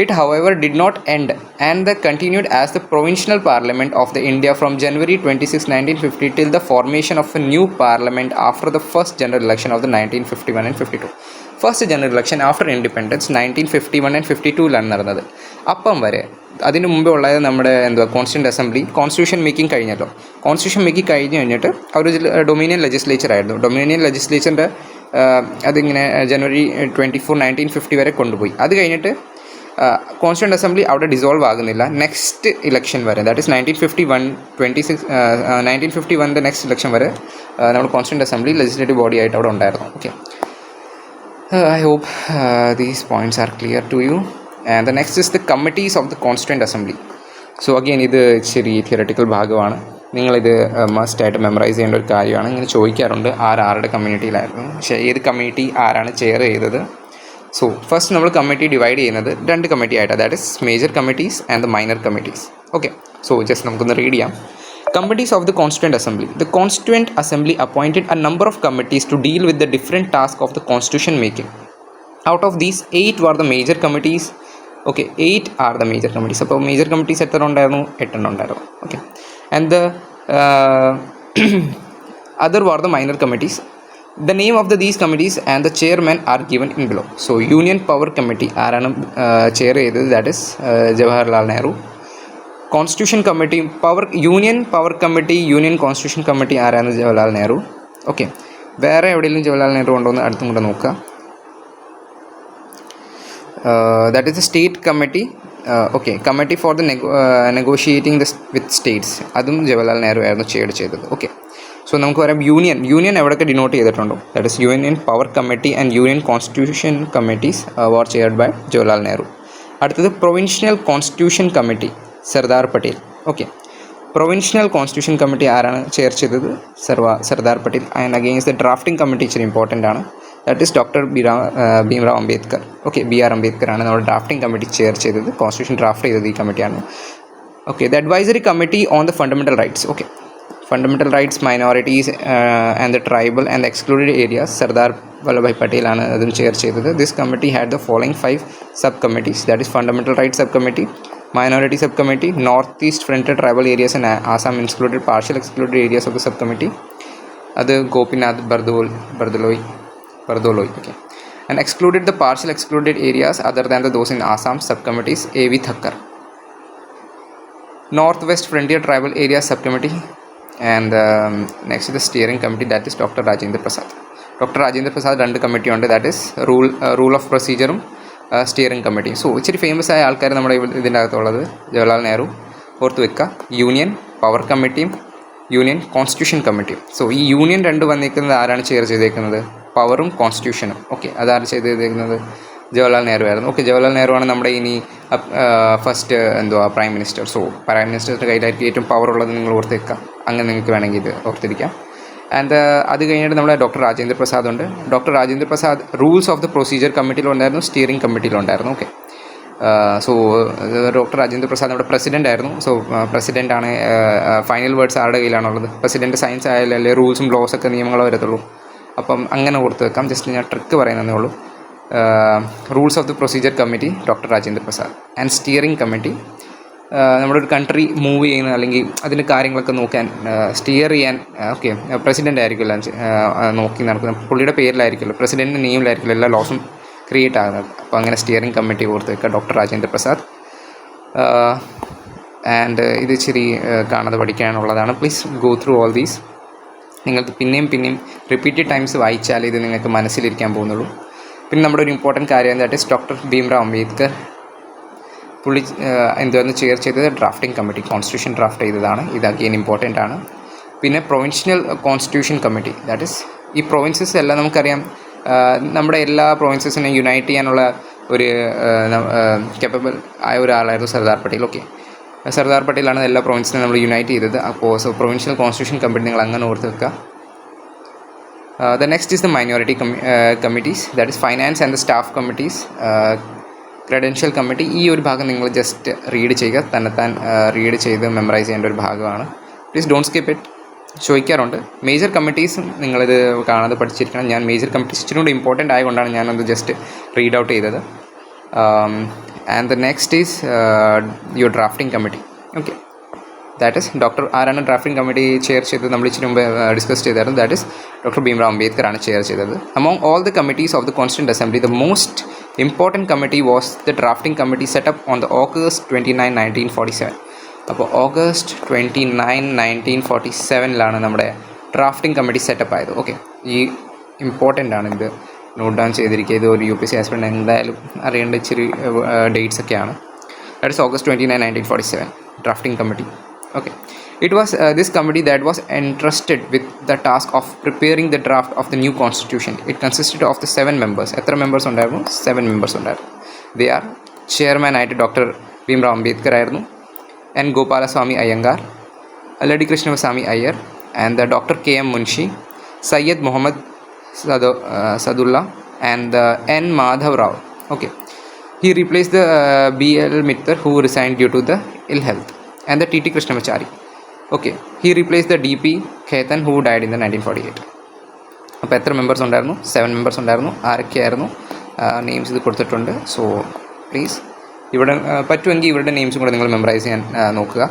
It, however, did not end and continued as the Provincial Parliament of the India from January 26, 1950 till the formation of a new parliament after the first general election of the 1951 and 52. First general election after independence 1951 and 52 നടന്നത്. അപ്പം വരെ അതിന് മുമ്പേ ഉള്ളത് നമ്മുടെ constituent assembly constitution making കഴിഞ്ഞല്ലോ. Constitution making കഴിഞ്ഞിട്ട് അവർ dominion legislature ആയിരുന്നു. ഡൊമിനിയൻ ലെജിസ്ലേച്ചറിൻ്റെ അതിങ്ങനെ January 24, 1950 വരെ കൊണ്ടുപോയി. അത് കഴിഞ്ഞിട്ട് കോൺസ്റ്റിറ്റ്യൂൻ്റ് അസംബ്ലി അവിടെ ഡിസോൾവ് ആകുന്നില്ല നെക്സ്റ്റ് ഇലക്ഷൻ വരെ, ദാറ്റ് ഇസ് 1951 നെക്സ്റ്റ് ഇലക്ഷൻ വരെ നമ്മുടെ കോൺസ്റ്റിറ്റ്യൂൻ്റ് അസംബ്ലി ലെജിസ്ലേറ്റീവ് ബോഡി ആയിട്ട് അവിടെ ഉണ്ടായിരുന്നു. Okay, I hope these points are clear to you. And the next is the committees of the Constituent Assembly. So again, ഇത് ഇച്ചിരി theoretical ഭാഗമാണ്. നിങ്ങളിത് മസ്റ്റായിട്ട് മെമ്മറൈസ് ചെയ്യേണ്ട ഒരു കാര്യമാണ്. ഇങ്ങനെ ചോദിക്കാറുണ്ട് ആരുടെ കമ്മ്യൂണിറ്റിയിലായിരുന്നു, പക്ഷേ ഏത് കമ്മിറ്റി ആരാണ് ചെയർ ചെയ്തത്. സോ ഫസ്റ്റ് നമ്മൾ കമ്മിറ്റി ഡിവൈഡ് ചെയ്യുന്നത് 2 കമ്മിറ്റി ആയിട്ടാണ്, that is major committees and the minor committees. Okay, so just നമുക്കൊന്ന് റീഡ് ചെയ്യാം. Committees of the Constituent Assembly. The Constituent Assembly appointed a number of committees to deal with the different tasks of the constitution making. Out of these, 8 were the major committees. Okay, 8 are the major committees. അപ്പോൾ major committees എത്ര ഉണ്ടായിരുന്നു? 8 ഉണ്ടായിരുന്നു. Okay, and the other were the minor committees. The name of these committees and the chairmen are given in below. So Union Power Committee ആരാണ് chair ചെയ്തത്? That is Jawaharlal Nehru. Constitution committee union power committee, union constitution committee ആരാണ്? Jawaharlal Nehru. Okay, വേറെ എവിടെയെങ്കിലും ജവഹർലാൽ നെഹ്റു ഉണ്ടോ എന്ന് അടുത്തും കൂടെ നോക്കുക. That is the state committee. Okay, committee for the negotiating with States, അതും ജവഹർലാൽ നെഹ്റു ആയിരുന്നു ചെയർ ചെയ്തത്. ഓക്കെ, സോ നമുക്ക് പറയാം യൂണിയൻ എവിടെയൊക്കെ ഡിനോട്ട് ചെയ്തിട്ടുണ്ടോ? That is union power committee and union constitution committees were chaired by Jawaharlal Nehru. അടുത്തത് provincial constitution committee, Sardar Patel. Okay, provincial constitution committee ആരാണ് chair ചെയ്തത്? Sardar Patel. And against the drafting committee ഇച്ചിരി ഇമ്പോർട്ടൻ്റ് ആണ്, that is doctor Bhimrao Ambedkar. Okay, BR Ambedkar ആണ് നമ്മുടെ drafting committee chair ചെയ്തത്. Constitution draft ചെയ്തത് ഈ കമ്മിറ്റിയാണ്. Okay, the advisory committee on the fundamental rights. Okay, fundamental rights, minorities and the tribal and excluded areas, Sardar Vallabhbhai പട്ടേലാണ് അതും ചെയർ ചെയ്തത്. This committee had the following 5 sub committees, that is fundamental rights sub committee, Minority Subcommittee, Northeast Frontier Tribal Areas and Assam included, partial excluded areas of the subcommittee. Other Gopinath Bardoloi. Okay, and excluded the partial excluded areas other than those in Assam subcommittees. A.V. Thakkar. Northwest Frontier Tribal Areas Subcommittee, and next is the steering committee, that is Dr. Rajendra Prasad. Dr. Rajendra Prasad 2 committee ഉണ്ട്, that is rule of procedure steering committee. So ഇച്ചിരി famous ആയ ആൾക്കാർ നമ്മുടെ ഇതിൻ്റെ അകത്തുള്ളത് ജവഹർലാൽ നെഹ്റു ഓർത്ത് വെക്കുക. Union power കമ്മിറ്റിയും union constitution committee. So ഈ യൂണിയൻ രണ്ട് വന്നിരിക്കുന്നത് ആരാണ് ചെയർ ചെയ്തേക്കുന്നത്? പവറും കോൺസ്റ്റിറ്റ്യൂഷനും. ഓക്കെ, അതാണ് ചെയ്തേക്കുന്നത്? ജവഹർലാൽ നെഹ്റു ആയിരുന്നു. ഓക്കെ, ജവഹർലാൽ നെഹ്റു ആണ് നമ്മുടെ ഇനി first prime minister. So prime മിനിസ്റ്ററിൻ്റെ കയ്യിലായിരിക്കും ഏറ്റവും പവർ ഉള്ളത്, നിങ്ങൾ ഓർത്തേക്കാം. അങ്ങനെ നിങ്ങൾക്ക് വേണമെങ്കിൽ ഇത് ഓർത്തിരിക്കാം. ആൻഡ് അത് കഴിഞ്ഞിട്ട് നമ്മുടെ ഡോക്ടർ രാജേന്ദ്ര പ്രസാദ് ഉണ്ട്. Doctor Rajendra Prasad rules of the procedure കമ്മിറ്റിയിലുണ്ടായിരുന്നു, സ്റ്റിയറിംഗ് കമ്മിറ്റിയിലുണ്ടായിരുന്നു. Okay, so doctor Rajendra Prasad നമ്മുടെ പ്രസിഡൻ്റ് ആയിരുന്നു. സോ പ്രസിഡൻ്റാണ്. ഫൈനൽ വേർഡ്സ് ആരുടെ കയ്യിലാണുള്ളത്? പ്രസിഡൻ്റ് സയൻസ് ആയാലല്ലേ റൂൾസും ലോസൊക്കെ നിയമങ്ങൾ വരത്തുള്ളൂ. അപ്പം അങ്ങനെ ഓർത്ത് വെക്കാം. ജസ്റ്റ് ഞാൻ ട്രിക്ക് പറയുന്നതേ ഉള്ളൂ. Rules of the procedure committee doctor Rajendra Prasad. And steering committee നമ്മുടെ ഒരു കൺട്രി മൂവ് ചെയ്യുന്ന അല്ലെങ്കിൽ അതിൻ്റെ കാര്യങ്ങളൊക്കെ നോക്കാൻ സ്റ്റിയർ ചെയ്യാൻ ഓക്കെ പ്രസിഡൻ്റ് ആയിരിക്കുമല്ലോ നോക്കി നടക്കുന്ന, പുള്ളിയുടെ പേരിലായിരിക്കുമല്ലോ, പ്രസിഡൻറ്റിൻ്റെ നെയിമിലായിരിക്കുമല്ലോ എല്ലാ ലോസും ക്രിയേറ്റ് ആകുന്നത്. അപ്പോൾ അങ്ങനെ സ്റ്റിയറിംഗ് കമ്മിറ്റി ഓർത്ത് വെക്കുക, ഡോക്ടർ രാജേന്ദ്ര പ്രസാദ്. ആൻഡ് ഇത് ഇച്ചിരി കാണാതെ പഠിക്കാനുള്ളതാണ്. Please go through all these. നിങ്ങൾക്ക് പിന്നെയും റിപ്പീറ്റഡ് ടൈംസ് വായിച്ചാലേ ഇത് നിങ്ങൾക്ക് മനസ്സിലിരിക്കാൻ പോകുന്നുള്ളൂ. പിന്നെ നമ്മുടെ ഒരു ഇമ്പോർട്ടൻറ്റ് കാര്യം that is doctor Bhimrao Ambedkar. പുള്ളി എന്തുവന്ന് ചെയർ ചെയ്തത് ഡ്രാഫ്റ്റിംഗ് കമ്മിറ്റി, കോൺസ്റ്റിറ്റ്യൂഷൻ ഡ്രാഫ്റ്റ് ചെയ്തതാണ്. ഇത് അഗെയിൻ ഇമ്പോർട്ടൻ്റ് ആണ്. പിന്നെ provincial constitution committee, that is ഈ പ്രൊവിൻസസ് എല്ലാം നമുക്കറിയാം, നമ്മുടെ എല്ലാ പ്രൊവിൻസസിനെ യുണൈറ്റ് ചെയ്യാനുള്ള ഒരു കേപ്പബിൾ ആയ ഒരാളായിരുന്നു സർദാർ പട്ടേൽ. ഓക്കെ, സർദാർ പട്ടേലാണ് എല്ലാ പ്രൊവിൻസിനെ നമ്മൾ യുണൈറ്റ് ചെയ്തത്. അപ്പോൾ സോ പ്രൊവിൻഷ്യൽ കോൺസ്റ്റിറ്റ്യൂഷൻ കമ്മിറ്റി നിങ്ങൾ അങ്ങനെ ഓർത്ത് വെക്കുക. The next is the minority committees, that is finance and the staff committees, credential committee. ഈ ഒരു ഭാഗം നിങ്ങൾ ജസ്റ്റ് റീഡ് ചെയ്യുക, തന്നെത്താൻ റീഡ് ചെയ്ത് മെമ്മറൈസ് ചെയ്യേണ്ട ഒരു ഭാഗമാണ്. Please don't skip it. ചോദിക്കാറുണ്ട്. മേജർ കമ്മിറ്റീസും നിങ്ങളിത് കാണാതെ പഠിച്ചിരിക്കണം. ഞാൻ മേജർ കമ്മിറ്റീസ് ഇച്ചിരി കൂടി ഇമ്പോർട്ടൻ്റ് ആയതുകൊണ്ടാണ് ഞാനത് ജസ്റ്റ് റീഡ് ഔട്ട് ചെയ്തത്. And the next is your drafting committee. Okay, that is doctor ആരാണ് ഡ്രാഫ്റ്റിംഗ് കമ്മിറ്റി ചെയർ ചെയ്തത്? നമ്മൾ ഇച്ചിരി മുമ്പ് ഡിസ്കസ് ചെയ്തായിരുന്നു. That is doctor Bhimrao Ambedkar ആണ് ചെയർ ചെയ്തത്. Among all the committees of the constituent assembly, the most important committee was the drafting committee setup on the August 29, 1947. അപ്പോൾ August 29, 1947 നമ്മുടെ ഡ്രാഫ്റ്റിംഗ് കമ്മിറ്റി സെറ്റപ്പ് ആയത്. ഓക്കെ, ഈ ഇമ്പോർട്ടൻ്റ് ആണ്, ഇത് note down ചെയ്തിരിക്കുക. ഇത് ഒരു UPSC ആസ്പിറന്റ് എന്തായാലും അറിയേണ്ട ഇച്ചിരി ഡേറ്റ്സ് ഒക്കെയാണ്. That is August 29, 1947 drafting committee. Okay, it was this committee that was entrusted with the task of preparing the draft of the new constitution. It consisted of the 7 members. എത്ര members ഉണ്ടായിരുന്നു? 7 members ഉണ്ടായിരുന്നു. They are chairman ആയിട്ട് doctor Bhimrao Ambedkar ആയിരുന്നു, N. Gopalaswamy Ayyangar, Alladi Krishnaswamy Iyer, and doctor KM Munshi, Syed Muhammad Saadulla, and N. Madhav Rau. Okay, he replaced the BL Mittal who resigned due to the ill health, and the TT Krishnamachari. Okay, he replaced the DP Khaitan who died in the 1948. അപ്പോൾ എത്ര members ഉണ്ടായിരുന്നു? 7 members ഉണ്ടായിരുന്നു. ആരൊക്കെയായിരുന്നു? Names ഇത് കൊടുത്തിട്ടുണ്ട്. So please ഇവിടെ പറ്റുമെങ്കിൽ ഇവരുടെ നെയിംസും കൂടെ നിങ്ങൾ മെമ്മറൈസ് ചെയ്യാൻ നോക്കുക.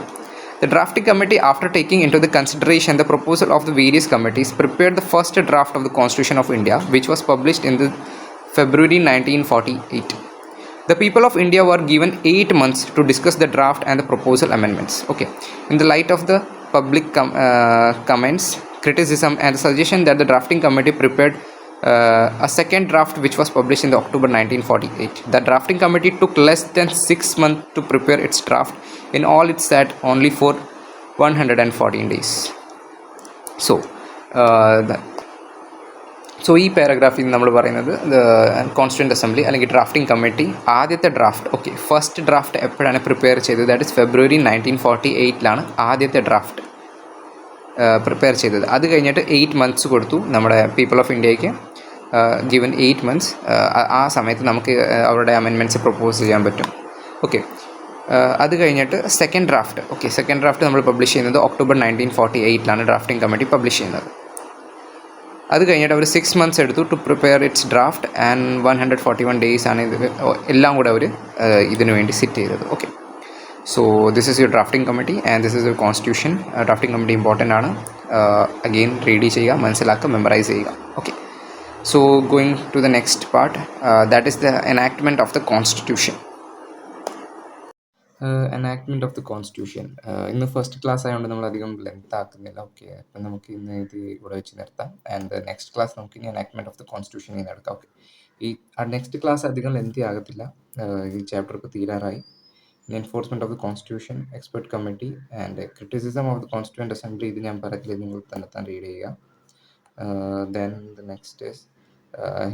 The drafting committee, after taking into the consideration the proposal of the various committees, prepared the first draft of the Constitution of India, which was published in the February 1948. The people of India were given 8 months to discuss the draft and the proposal amendments. Okay, in the light of the public comments, criticism, and the suggestion that the drafting committee prepared a second draft which was published in the October 1948. The drafting committee took less than 6 months to prepare its draft. In all, it sat only for 114 days. So ഈ പാരഗ്രാഫിൽ നമ്മൾ പറയുന്നത് constituent assembly അല്ലെങ്കിൽ drafting committee ആദ്യത്തെ draft, okay, first draft എപ്പോഴാണ് prepare ചെയ്തത്? That is ഫെബ്രുവരി 1948 ആദ്യത്തെ draft prepare ചെയ്തത്. അത് കഴിഞ്ഞിട്ട് 8 months കൊടുത്തു നമ്മുടെ പീപ്പിൾ ഓഫ് ഇന്ത്യയ്ക്ക്, ഗിവൻ 8 months. ആ സമയത്ത് നമുക്ക് അവരുടെ അമെൻമെൻറ്റ്സ് പ്രൊപ്പോസ് ചെയ്യാൻ പറ്റും. ഓക്കെ, അത് കഴിഞ്ഞിട്ട് സെക്കൻഡ് ഡ്രാഫ്റ്റ് നമ്മൾ പബ്ലിഷ് ചെയ്യുന്നത് ഒക്ടോബർ 1948 ഡ്രാഫ്റ്റിംഗ് കമ്മിറ്റി പബ്ലിഷ് ചെയ്യുന്നത്. അത് കഴിഞ്ഞിട്ട് അവർ 6 months എടുത്തു to prepare its draft, and 141 days ആണ് ഇത് എല്ലാം കൂടെ അവർ ഇതിനു വേണ്ടി സിറ്റ് ചെയ്തത്. Okay, so this is your drafting committee and this is your constitution. Drafting committee important ആണ്. അഗെയിൻ റീഡ് ചെയ്യുക, മനസ്സിലാക്കുക, മെമ്മറൈസ് ചെയ്യുക. Okay, so going to the next part, that is the enactment of the constitution. Enactment of the constitution. ഇന്ന് first class ആയതുകൊണ്ട് നമ്മൾ അധികം length ആക്കുന്നില്ല. Okay, അപ്പം നമുക്ക് ഇന്ന് ഇത് ഇവിടെ വെച്ച് നിർത്താം. ആൻഡ് നെക്സ്റ്റ് ക്ലാസ് നമുക്ക് ഇനി എനാക്ട്മെൻറ്റ് ഓഫ് ദ കോൺസ്റ്റിറ്റ്യൂഷൻ ഇന്ന് എടുക്കാം. ഓക്കെ, ഈ നെക്സ്റ്റ് ക്ലാസ് അധികം ലെങ്തി ആകത്തില്ല. ഈ ചാപ്റ്റർ ഇപ്പോൾ തീരാറായി. Enforcement of the constitution, expert committee and criticism of the constituent assembly. ഇത് ഞാൻ പറയത്തില്ല, നിങ്ങൾ തന്നെ റീഡ് ചെയ്യുക. Then the next is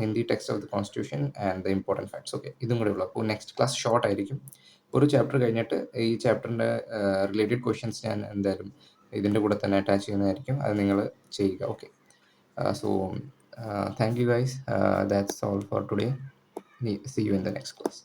Hindi text of the constitution and the important facts. Okay, ഇതും കൂടെ ഉള്ളൂ. അപ്പോൾ നെക്സ്റ്റ് ക്ലാസ് ഷോർട്ട് ആയിരിക്കും. ഒരു ചാപ്റ്റർ കഴിഞ്ഞിട്ട് ഈ ചാപ്റ്ററിൻ്റെ റിലേറ്റഡ് ക്വസ്റ്റ്യൻസ് ഞാൻ എന്തായാലും ഇതിൻ്റെ കൂടെ തന്നെ അറ്റാച്ച് ചെയ്യുന്നതായിരിക്കും. അത് നിങ്ങൾ ചെയ്യുക. Okay, so thank you guys. That's all for today. See you in the next class.